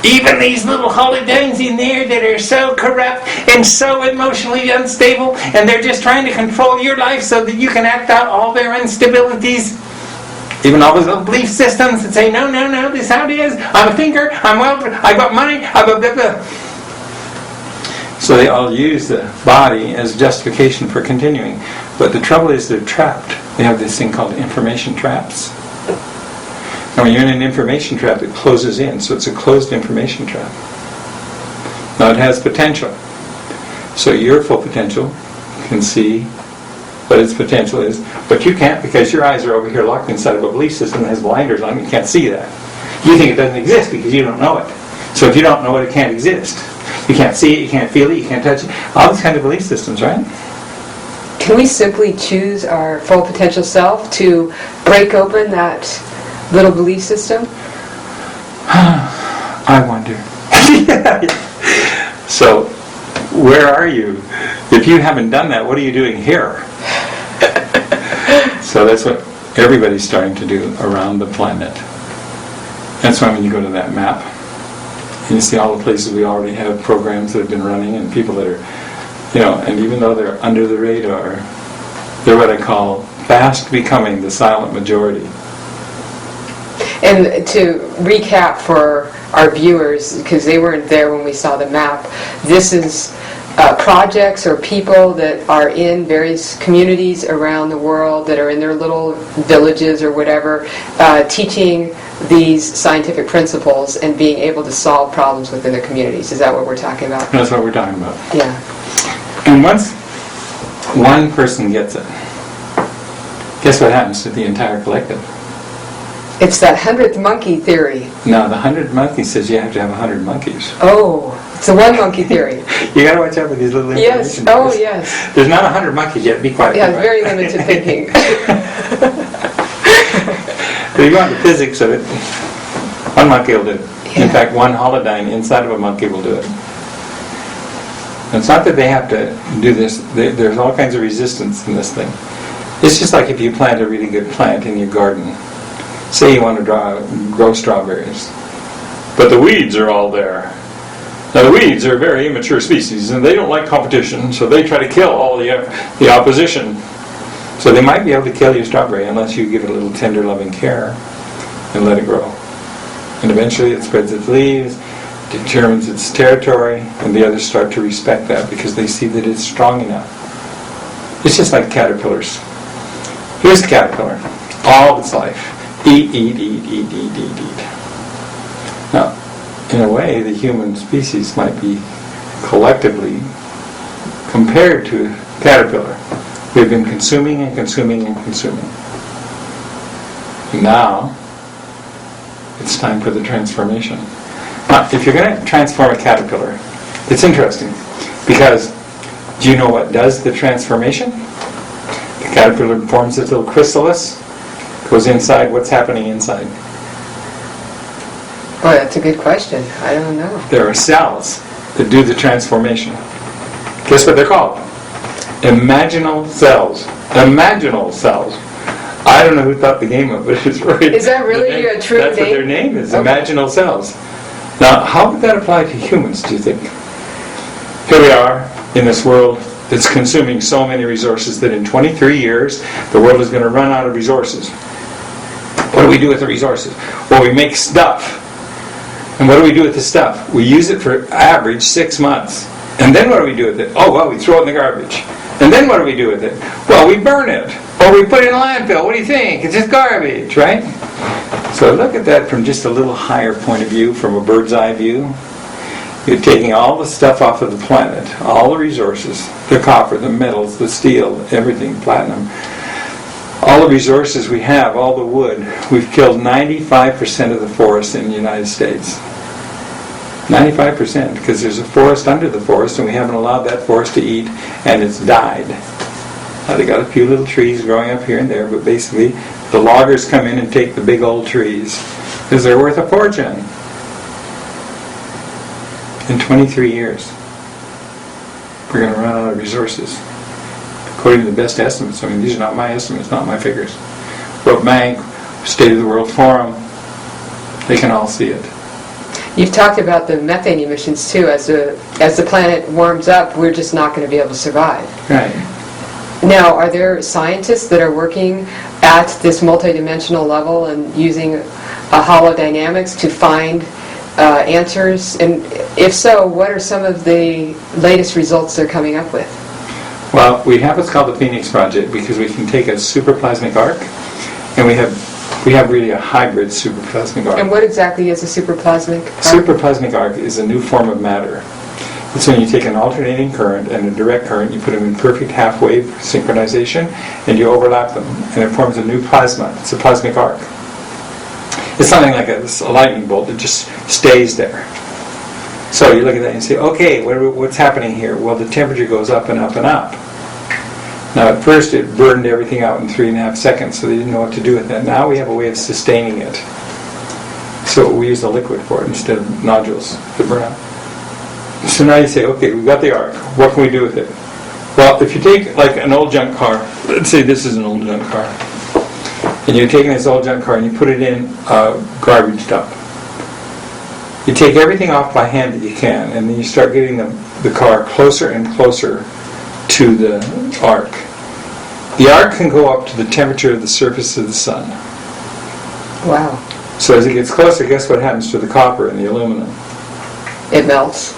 Even these little holodynes in there that are so corrupt and so emotionally unstable, and they're just trying to control your life so that you can act out all their instabilities. Even all those little belief systems that say, no, this is how it is. I'm a thinker, I'm well, I got money, I blah, blah, blah. So they all use the body as justification for continuing. But the trouble is they're trapped. They have this thing called information traps. Now when you're in an information trap, it closes in. So it's a closed information trap. Now it has potential. So your full potential can see what its potential is, but you can't because your eyes are over here locked inside of a belief system that has blinders on. You can't see that. You think it doesn't exist because you don't know it. So if you don't know it, it can't exist. You can't see it, you can't feel it, you can't touch it. All these kind of belief systems, right? Can we simply choose our full potential self to break open that little belief system? I wonder. So, where are you? If you haven't done that, what are you doing here? So that's what everybody's starting to do around the planet. That's why when you go to that map, and you see all the places we already have programs that have been running and people that are, and even though they're under the radar, they're what I call fast becoming the silent majority. And to recap for our viewers, because they weren't there when we saw the map, this is projects or people that are in various communities around the world that are in their little villages or whatever, teaching these scientific principles and being able to solve problems within their communities. Is that what we're talking about? That's what we're talking about. Yeah. And once one person gets it, guess what happens to the entire collective? It's that 100th monkey theory. No, the 100 monkeys says you have to have 100 monkeys. Oh, it's the one monkey theory. You got to watch out with these little information. Yes. Oh, yes. There's not 100 monkeys yet. Be quiet. Yeah, very limited thinking. If you go into physics of it, one monkey will do it. Yeah. In fact, one holodyne inside of a monkey will do it. And it's not that they have to do this. There's all kinds of resistance in this thing. It's just like if you plant a really good plant in your garden. Say you want to grow strawberries, but the weeds are all there. Now the weeds are a very immature species, and they don't like competition, so they try to kill all the opposition. So they might be able to kill your strawberry unless you give it a little tender, loving care and let it grow. And eventually it spreads its leaves, determines its territory, and the others start to respect that because they see that it's strong enough. It's just like caterpillars. Here's the caterpillar, all of its life. Eat, eat, eat, eat, eat, eat, eat. Now, in a way, the human species might be collectively compared to a caterpillar. We've been consuming and consuming and consuming. And now, it's time for the transformation. Now, if you're going to transform a caterpillar, it's interesting because do you know what does the transformation? The caterpillar forms its little chrysalis, goes inside. What's happening inside? Boy, that's a good question. I don't know. There are cells that do the transformation. Guess what they're called? Imaginal cells. Imaginal cells. I don't know who thought the game up, but it's right. Is that really a true That's name? what their name is, Okay. imaginal cells. Now, how would that apply to humans, do you think? Here we are in this world that's consuming so many resources that in 23 years, the world is going to run out of resources. What do we do with the resources? Well, we make stuff. And what do we do with the stuff? We use it for average 6 months. And then what do we do with it? Oh, well, we throw it in the garbage. And then what do we do with it? Well, we burn it. Or we put it in a landfill. What do you think? It's just garbage, right? So look at that from just a little higher point of view, from a bird's eye view. You're taking all the stuff off of the planet, all the resources, the copper, the metals, the steel, everything, platinum. All the resources we have, all the wood. We've killed 95% of the forest in the United States. 95%, because there's a forest under the forest and we haven't allowed that forest to eat, and it's died. Now they got a few little trees growing up here and there, but basically the loggers come in and take the big old trees because they're worth a fortune. In 23 years, we're going to run out of resources. According to the best estimates, I mean, these are not my estimates, not my figures. World Bank, State of the World Forum, they can all see it. You've talked about the methane emissions too. As the planet warms up, we're just not going to be able to survive. Right. Now, are there scientists that are working at this multidimensional level and using holodynamics to find answers? And if so, what are some of the latest results they're coming up with? Well, we have what's called the Phoenix Project because we can take a superplasmic arc, and we have really a hybrid superplasmic arc. And what exactly is a superplasmic arc? Superplasmic arc is a new form of matter. It's when you take an alternating current and a direct current, you put them in perfect half-wave synchronization, and you overlap them, and it forms a new plasma. It's a plasmic arc. It's something like a lightning bolt that just stays there. So you look at that and say, okay, what's happening here? Well, the temperature goes up and up and up. Now at first it burned everything out in 3.5 seconds, so they didn't know what to do with it. Now we have a way of sustaining it. So we use a liquid for it instead of nodules to burn out. So now you say, okay, we've got the ark. What can we do with it? Well, if you take like an old junk car, let's say this is an old junk car, and you're taking this old junk car and you put it in a garbage dump. You take everything off by hand that you can, and then you start getting the car closer and closer to the ark. The ark can go up to the temperature of the surface of the sun. Wow. So as it gets closer, guess what happens to the copper and the aluminum? It melts.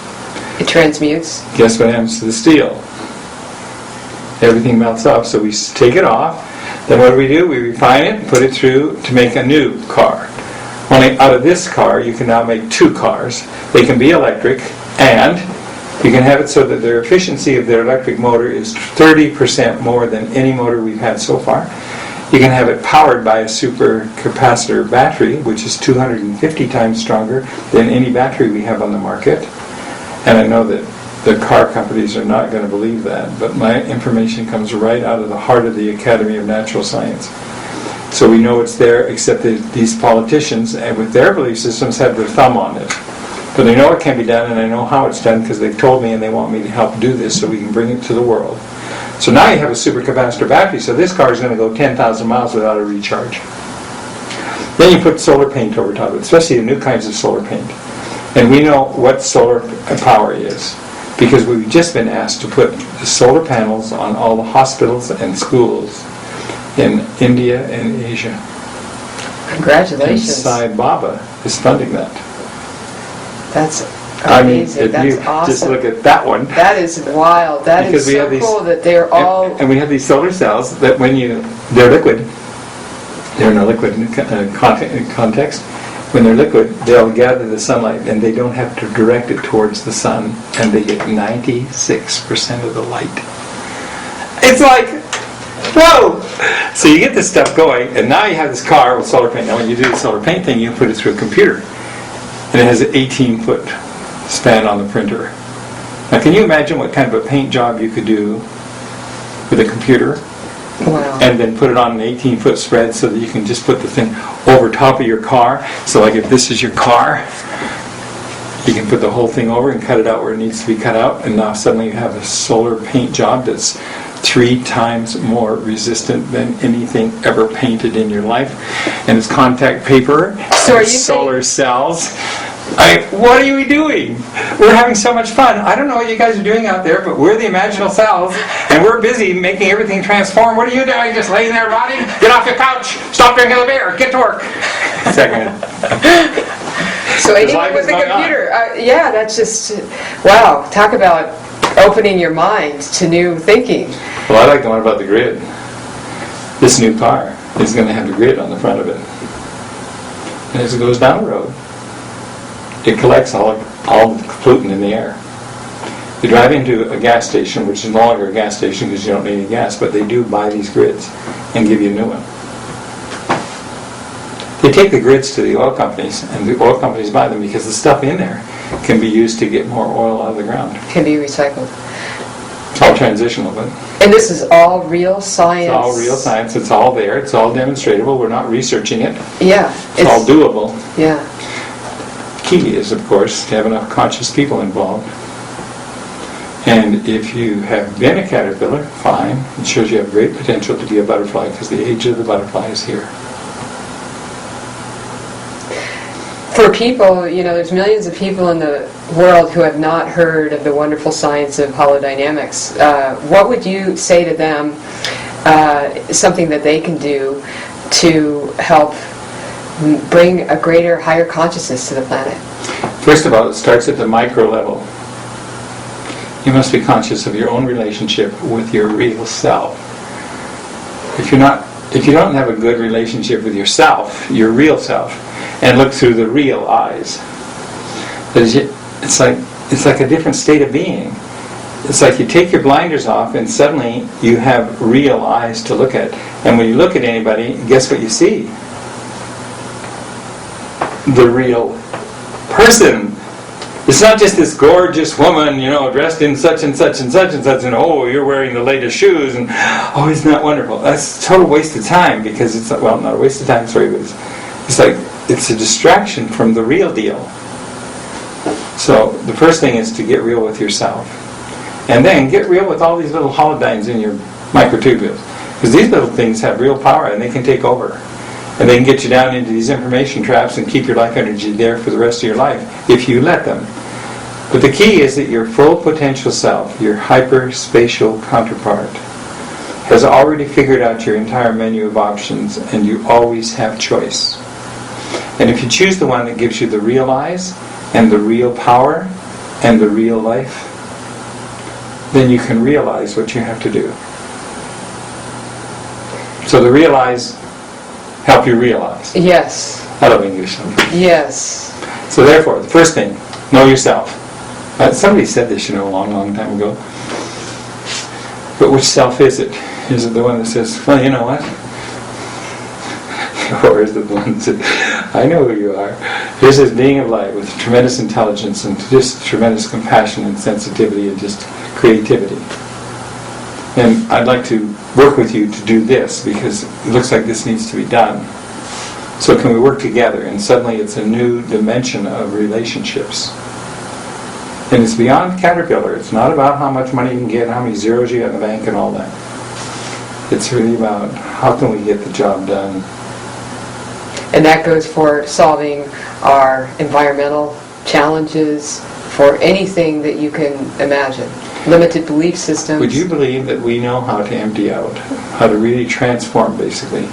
It transmutes. Guess what happens to the steel? Everything melts off, so we take it off. Then what do? We refine it and put it through to make a new car. Only out of this car, you can now make 2 cars. They can be electric, and you can have it so that their efficiency of their electric motor is 30% more than any motor we've had so far. You can have it powered by a supercapacitor battery, which is 250 times stronger than any battery we have on the market. And I know that the car companies are not going to believe that, but my information comes right out of the heart of the Academy of Natural Science. So we know it's there, except that these politicians, and with their belief systems, have their thumb on it. But I know it can be done, and I know how it's done, because they've told me and they want me to help do this so we can bring it to the world. So now you have a supercapacitor battery, so this car is going to go 10,000 miles without a recharge. Then you put solar paint over top of it, especially the new kinds of solar paint. And we know what solar power is, because we've just been asked to put the solar panels on all the hospitals and schools in India and Asia. Congratulations. And Sai Baba is funding that. That's amazing. That's awesome. Just look at that one. That is wild. That is so cool that they're all... And we have these solar cells that they're liquid. They're in a liquid context. When they're liquid, they'll gather the sunlight and they don't have to direct it towards the sun, and they get 96% of the light. It's like, whoa! So you get this stuff going, and now you have this car with solar paint. Now when you do the solar paint thing, you put it through a computer. And it has an 18-foot span on the printer. Now can you imagine what kind of a paint job you could do with a computer? Wow. And then put it on an 18-foot spread so that you can just put the thing over top of your car. So like if this is your car, you can put the whole thing over and cut it out where it needs to be cut out, and now suddenly you have a solar paint job that's 3 times more resistant than anything ever painted in your life. And it's contact paper, so and solar cells. What are we doing? We're having so much fun. I don't know what you guys are doing out there, but we're the imaginal cells, and we're busy making everything transform. What are you doing? Just laying there rotting? Get off your couch. Stop drinking the beer. Get to work. Second. So anything with the computer. Yeah, that's just, wow. Talk about opening your mind to new thinking. Well, I like the one about the grid. This new car is going to have the grid on the front of it. And as it goes down the road, it collects all the pollutant in the air. You drive into a gas station, which is no longer a gas station because you don't need any gas, but they do buy these grids and give you a new one. They take the grids to the oil companies, and the oil companies buy them because the stuff in there can be used to get more oil out of the ground. Can be recycled. It's all transitional, but... And this is all real science. It's all real science. It's all there. It's all demonstratable. We're not researching it. Yeah. It's all doable. Yeah. Key is, of course, to have enough conscious people involved. And if you have been a caterpillar, fine. It shows you have great potential to be a butterfly because the age of the butterfly is here. For people, there's millions of people in the world who have not heard of the wonderful science of holodynamics. What would you say to them, something that they can do to help bring a greater, higher consciousness to the planet? First of all, it starts at the micro level. You must be conscious of your own relationship with your real self. If you don't have a good relationship with yourself, your real self, and look through the real eyes, it's like a different state of being. It's like you take your blinders off and suddenly you have real eyes to look at. And when you look at anybody, guess what you see? The real person. It's not just this gorgeous woman, dressed in such and such and such and such, and oh, you're wearing the latest shoes, and oh, isn't that wonderful? That's a total waste of time, because it's, well, not a waste of time, sorry, but it's a distraction from the real deal. So the first thing is to get real with yourself. And then get real with all these little holodynes in your microtubules. Because these little things have real power, and they can take over. And they can get you down into these information traps and keep your life energy there for the rest of your life, if you let them. But the key is that your full potential self, your hyperspatial counterpart, has already figured out your entire menu of options, and you always have choice. And if you choose the one that gives you the real eyes, and the real power, and the real life, then you can realize what you have to do. So the real eyes help you realize. Yes. I love English. Yes. So therefore, the first thing, know yourself. Somebody said this, a long, long time ago. But which self is it? Is it the one that says, well, you know what? Or is it the one that says, I know who you are. Here's this being of light with tremendous intelligence and just tremendous compassion and sensitivity and just creativity. And I'd like to work with you to do this, because it looks like this needs to be done. So can we work together? And suddenly it's a new dimension of relationships. And it's beyond Caterpillar. It's not about how much money you can get, how many zeros you have in the bank and all that. It's really about how can we get the job done. And that goes for solving our environmental challenges, for anything that you can imagine. Limited belief systems. Would you believe that we know how to empty out, how to really transform, basically,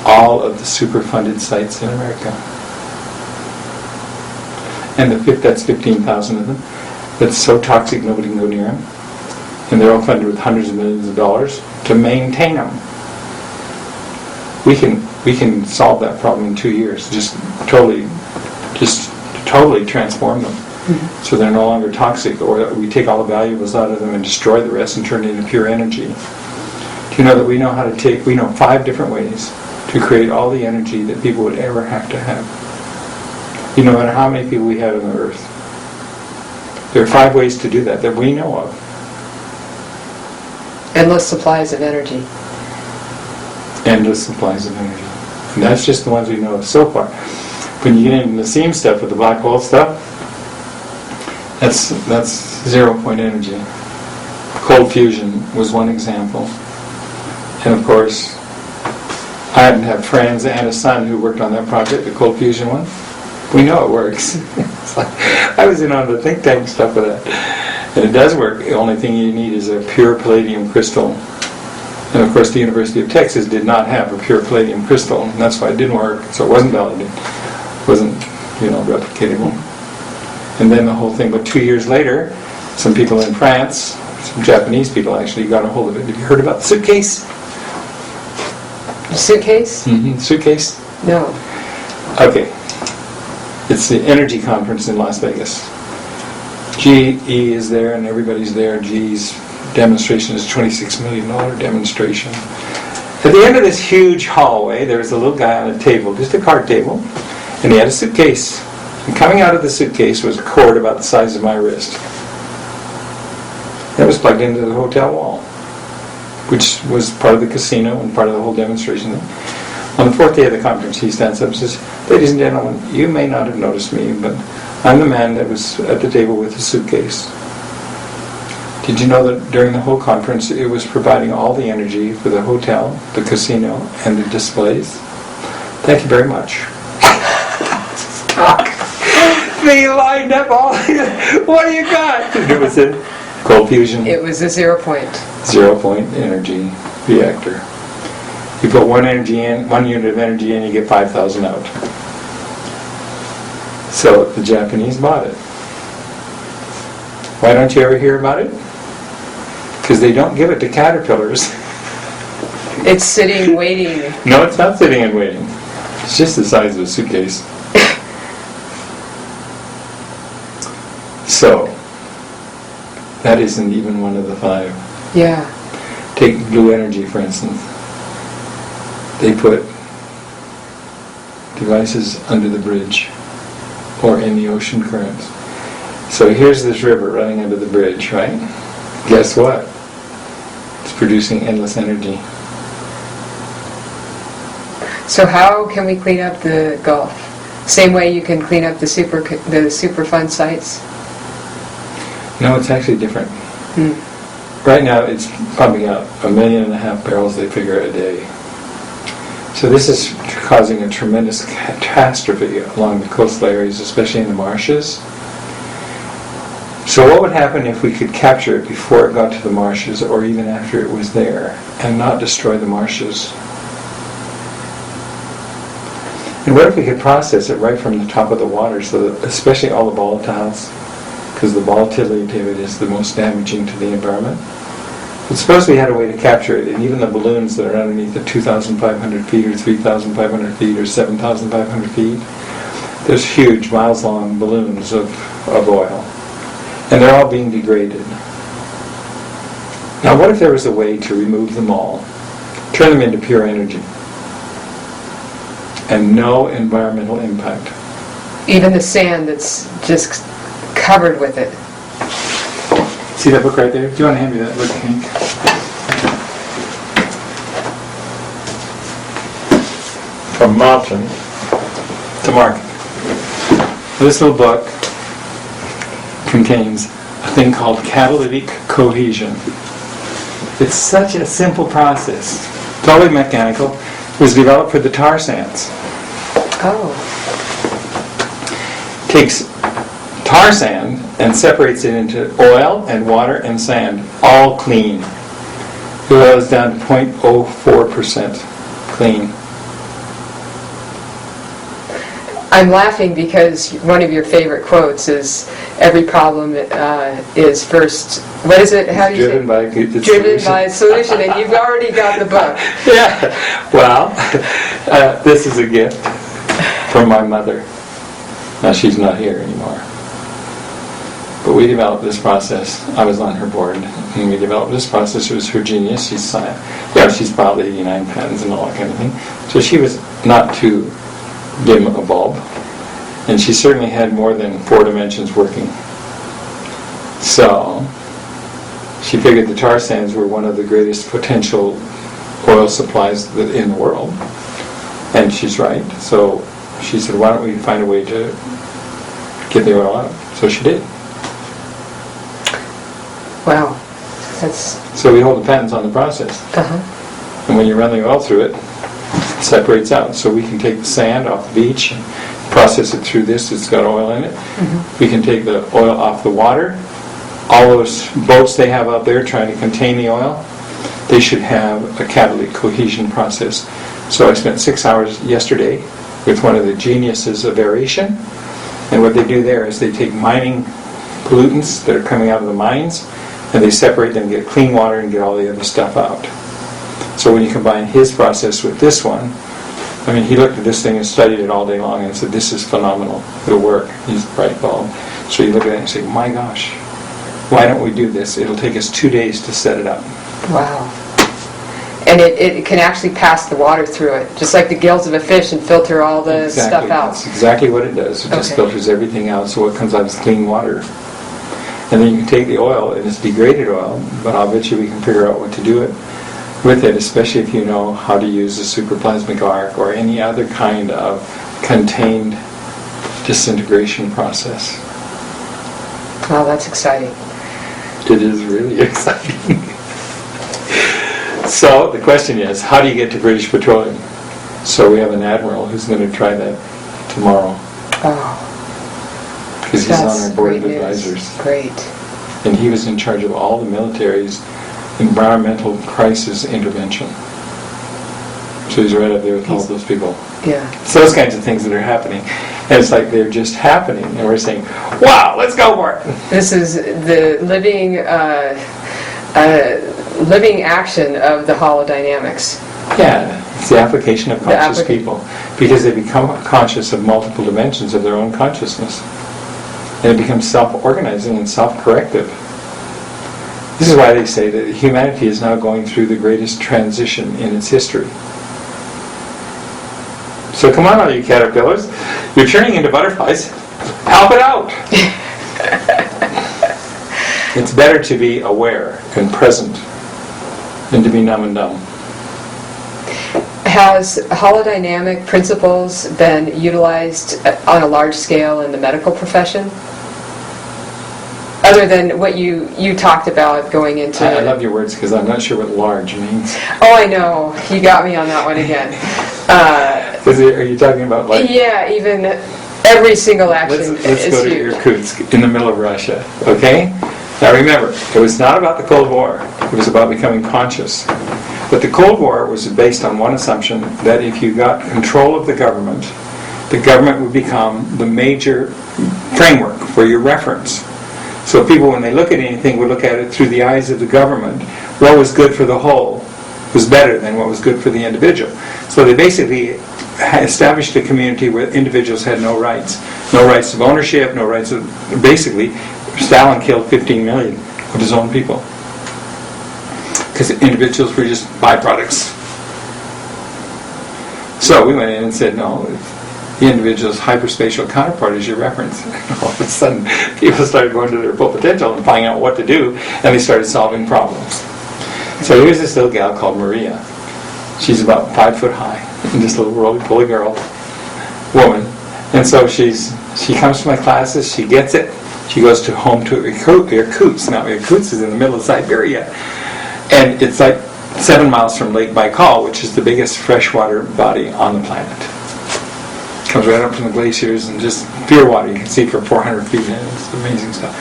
all of the superfunded sites in America? And that's 15,000 of them. That's so toxic nobody can go near them. And they're all funded with hundreds of millions of dollars to maintain them. We can solve that problem in 2 years. Just totally transform them. Mm-hmm. So they're no longer toxic, or we take all the valuables out of them and destroy the rest and turn it into pure energy. Do you know that we know 5 different ways to create all the energy that people would ever have to have? No matter how many people we have on the earth. There are 5 ways to do that we know of. Endless supplies of energy. Endless supplies of energy. And that's just the ones we know of so far. When you get into the seam stuff with the black hole stuff, that's 0 point energy. Cold fusion was one example. And of course, I happen to have friends and a son who worked on that project, the cold fusion one. We know it works. It's like, I was in on the think tank stuff with that. And it does work. The only thing you need is a pure palladium crystal. And of course the University of Texas did not have a pure palladium crystal, and that's why it didn't work. So it wasn't validated. It wasn't, replicatable. And then the whole thing, but 2 years later, some people in France, some Japanese people actually got a hold of it. Have you heard about the suitcase? The suitcase? Mm-hmm. Suitcase? No. Okay. It's the energy conference in Las Vegas. GE is there and everybody's there. GE's demonstration is a $26 million demonstration. At the end of this huge hallway, there was a little guy on a table, just a card table, and he had a suitcase. And coming out of the suitcase was a cord about the size of my wrist. That was plugged into the hotel wall, which was part of the casino and part of the whole demonstration. On the 4th day of the conference, he stands up and says, "Ladies and gentlemen, you may not have noticed me, but I'm the man that was at the table with the suitcase. Did you know that during the whole conference, it was providing all the energy for the hotel, the casino, and the displays? Thank you very much." They lined up all. What do you got? It was a cold fusion. It was a 0 point. 0 point energy reactor. You put one unit of energy in, you get 5,000 out. So the Japanese bought it. Why don't you ever hear about it? Because they don't give it to caterpillars. It's sitting, waiting. No, it's not sitting and waiting. It's just the size of a suitcase. So, that isn't even one of the 5. Yeah. Take blue energy, for instance. They put devices under the bridge or in the ocean currents. So here's this river running under the bridge, right? Guess what? It's producing endless energy. So how can we clean up the Gulf? Same way you can clean up the Superfund sites? No, it's actually different. Right now, it's pumping out 1.5 million barrels, they figure, a day. So this is causing a tremendous catastrophe along the coastal areas, especially in the marshes. So what would happen if we could capture it before it got to the marshes, or even after it was there, and not destroy the marshes? And what if we could process it right from the top of the water, so that, especially all the volatiles, because the volatility of it is the most damaging to the environment. But suppose we had a way to capture it, and even the balloons that are underneath the 2,500 feet, or 3,500 feet, or 7,500 feet, there's huge, miles-long balloons of oil. And they're all being degraded. Now what if there was a way to remove them all, turn them into pure energy, and no environmental impact? Even the sand that's just covered with it. See that book right there? Do you want to hand me that book, Hank? From mountain to market. This little book contains a thing called catalytic cohesion. It's such a simple process. Totally mechanical. It was developed for the tar sands. Oh. Takes tar sand and separates it into oil and water and sand, all clean. The oil is down to 0.04% clean. I'm laughing because one of your favorite quotes is, every problem is first, what is it? How do you Driven by driven solution. by a solution, and you've already got the book. Yeah. Well, this is a gift from my mother. Now she's not here anymore. But we developed this process. I was on her board, and we developed this process. It was her genius. She's filed 89 patents and all that kind of thing. So she was not too dim a bulb, and she certainly had more than 4 dimensions working. So she figured the tar sands were one of the greatest potential oil supplies in the world, and she's right. So she said, why don't we find a way to get the oil out? So she did. Wow. That's... So we hold the patents on the process. And when you run the oil through it, it separates out. So we can take the sand off the beach and process it through this. It's got oil in it. We can take the oil off the water. All those boats they have out there trying to contain the oil, they should have a catalytic cohesion process. So I spent 6 hours yesterday with one of the geniuses of aeration. And what they do there is they take mining pollutants that are coming out of the mines, and they separate them, get clean water, and get all the other stuff out. So when you combine his process with this one, I mean, he looked at this thing and studied it all day long and said, this is phenomenal. It'll work. He's a bright bulb. So you look at it and say, my gosh, why don't we do this? It'll take us 2 days to set it up. Wow. And it can actually pass the water through it, just like the gills of a fish, and filter all the stuff out. That's exactly what it does. It just filters everything out, so what comes out is clean water. And then you can take the oil, and it's degraded oil, but I'll bet you we can figure out what to do with it, especially if you know how to use a superplasmic arc or any other kind of contained disintegration process. Oh, that's exciting. It is really exciting. So the question is, how do you get to British Petroleum? So we have an admiral who's going to try that tomorrow. Oh. Because he's on our board of advisors. Great. And he was in charge of all the military's environmental crisis intervention. So he's right up there with all those people. Yeah. It's those kinds of things that are happening. And it's like they're just happening. And we're saying, wow, let's go for it. This is the living action of the holodynamics. Yeah, it's the application of conscious people. Because they become conscious of multiple dimensions of their own consciousness. And it becomes self-organizing and self-corrective. This is why they say that humanity is now going through the greatest transition in its history. So come on, all you caterpillars. You're turning into butterflies. Help it out! It's better to be aware and present than to be numb and dumb. Has holodynamic principles been utilized on a large scale in the medical profession? Other than what you talked about going into... I love your words because I'm not sure what large means. Oh, I know. You got me on that one again. Are you talking about like... Yeah, even every single action Let's is go to huge. Irkutsk in the middle of Russia, okay? Now remember, it was not about the Cold War. It was about becoming conscious. But the Cold War was based on one assumption, that if you got control of the government would become the major framework for your reference. So people, when they look at anything, would look at it through the eyes of the government. What was good for the whole was better than what was good for the individual. So they basically established a community where individuals had no rights. No rights of ownership, no rights of... Basically, Stalin killed 15 million of his own people. Because individuals were just byproducts. So we went in and said, no, the individual's hyperspatial counterpart is your reference. And all of a sudden, people started going to their full potential and finding out what to do, and they started solving problems. So here's this little gal called Maria. She's about 5 foot high, and this little roly-poly woman. And so she comes to my classes, she gets it. She goes to Irkutsk. Now Irkutsk is in the middle of Siberia. And it's like 7 miles from Lake Baikal, which is the biggest freshwater body on the planet. Comes right up from the glaciers and just pure water. You can see for 400 feet. It's amazing stuff.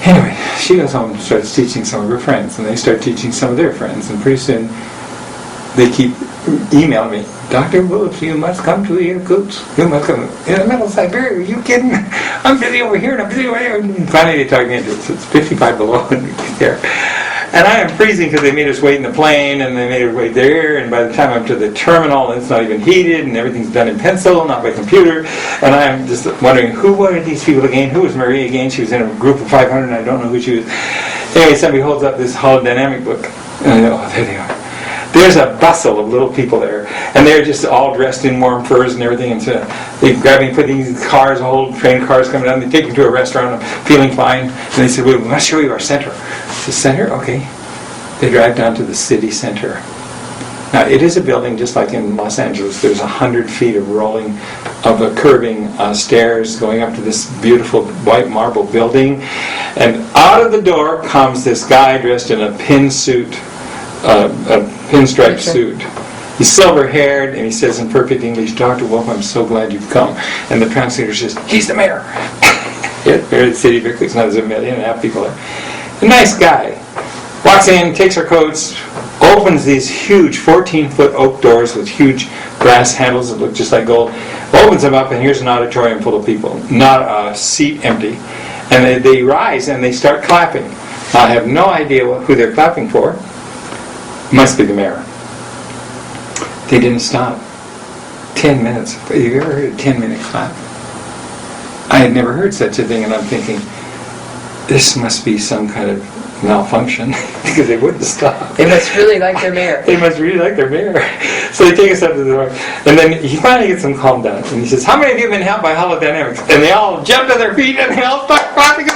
Anyway, she goes home and starts teaching some of her friends, and they start teaching some of their friends. And pretty soon, they keep emailing me, Dr. Woolf, you must come to Irkutsk. You must come. In the middle of Siberia, are you kidding? I'm busy over here, and I'm busy over here. And finally, they talk me into it. So it's 55 below there. And I am freezing because they made us wait in the plane, and they made us wait there, and by the time I'm to the terminal, it's not even heated, and everything's done in pencil, not by computer, and I'm just wondering, who were these people again? Who was Marie again? She was in a group of 500, and I don't know who she was. Anyway, somebody holds up this holodynamic book, and I go, oh, there they are. There's a bustle of little people there, and they're just all dressed in warm furs and everything, and so they grab me, put these cars, whole train cars coming down, they take me to a restaurant, I'm feeling fine, and they said, well, we must show you our center. The center? Okay. They drive down to the city center. Now, it is a building just like in Los Angeles. There's 100 feet of curving stairs going up to this beautiful white marble building, and out of the door comes this guy dressed in a pinstripe suit. He's silver-haired, and he says in perfect English, Dr. Woolf, I'm so glad you've come. And the translator says, he's the mayor. Here at the city of Irkutsk, now there's 1.5 million people there. A nice guy. Walks in, takes our coats, opens these huge 14-foot oak doors with huge brass handles that look just like gold, opens them up, and here's an auditorium full of people, not a seat empty. And they rise and they start clapping. Now, I have no idea who they're clapping for. Must be the mayor. They didn't stop. 10 minutes. Have you ever heard a 10-minute clap? I had never heard such a thing, and I'm thinking, this must be some kind of malfunction, because they wouldn't stop. They must really like their mayor. They must really like their mayor. So they take us up to the door, and then he finally gets them calmed down, and he says, how many of you have been helped by holodynamics? And they all jump to their feet, and they all start clapping.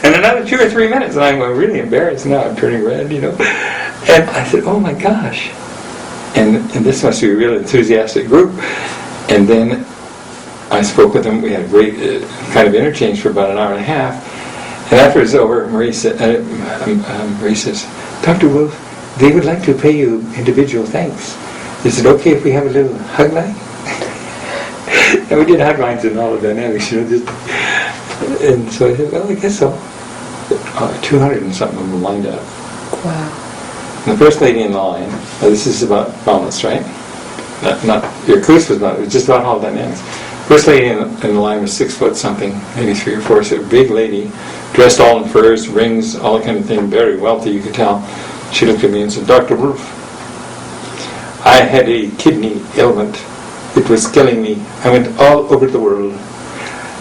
And another 2 or 3 minutes, and I'm really embarrassed now. I'm turning red, And I said, oh my gosh. And this must be a real enthusiastic group. And then I spoke with them. We had a great kind of interchange for about an hour and a half. And after it's over, Marie says, Dr. Woolf, they would like to pay you individual thanks. Is it okay if we have a little hug line? And we did hug lines in all of dynamics, and so I said, well, I guess so. 200 and something of them lined up. Wow. And the first lady in the line, this is about wellness, right? Not your Irkutsk was not, it was just about holodynamics. First lady in the line was 6 foot something, maybe 3 or 4, so a big lady, dressed all in furs, rings, all that kind of thing, very wealthy, you could tell. She looked at me and said, Dr. Woolf, I had a kidney ailment. It was killing me. I went all over the world.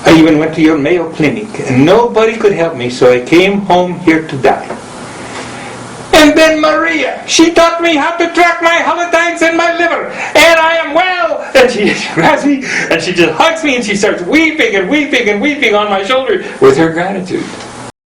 I even went to your Mayo Clinic, and nobody could help me, so I came home here to die. And then Maria, she taught me how to track my holotypes in my liver, and I am well. And she grabs me, and she just hugs me, and she starts weeping and weeping and weeping on my shoulder with her gratitude.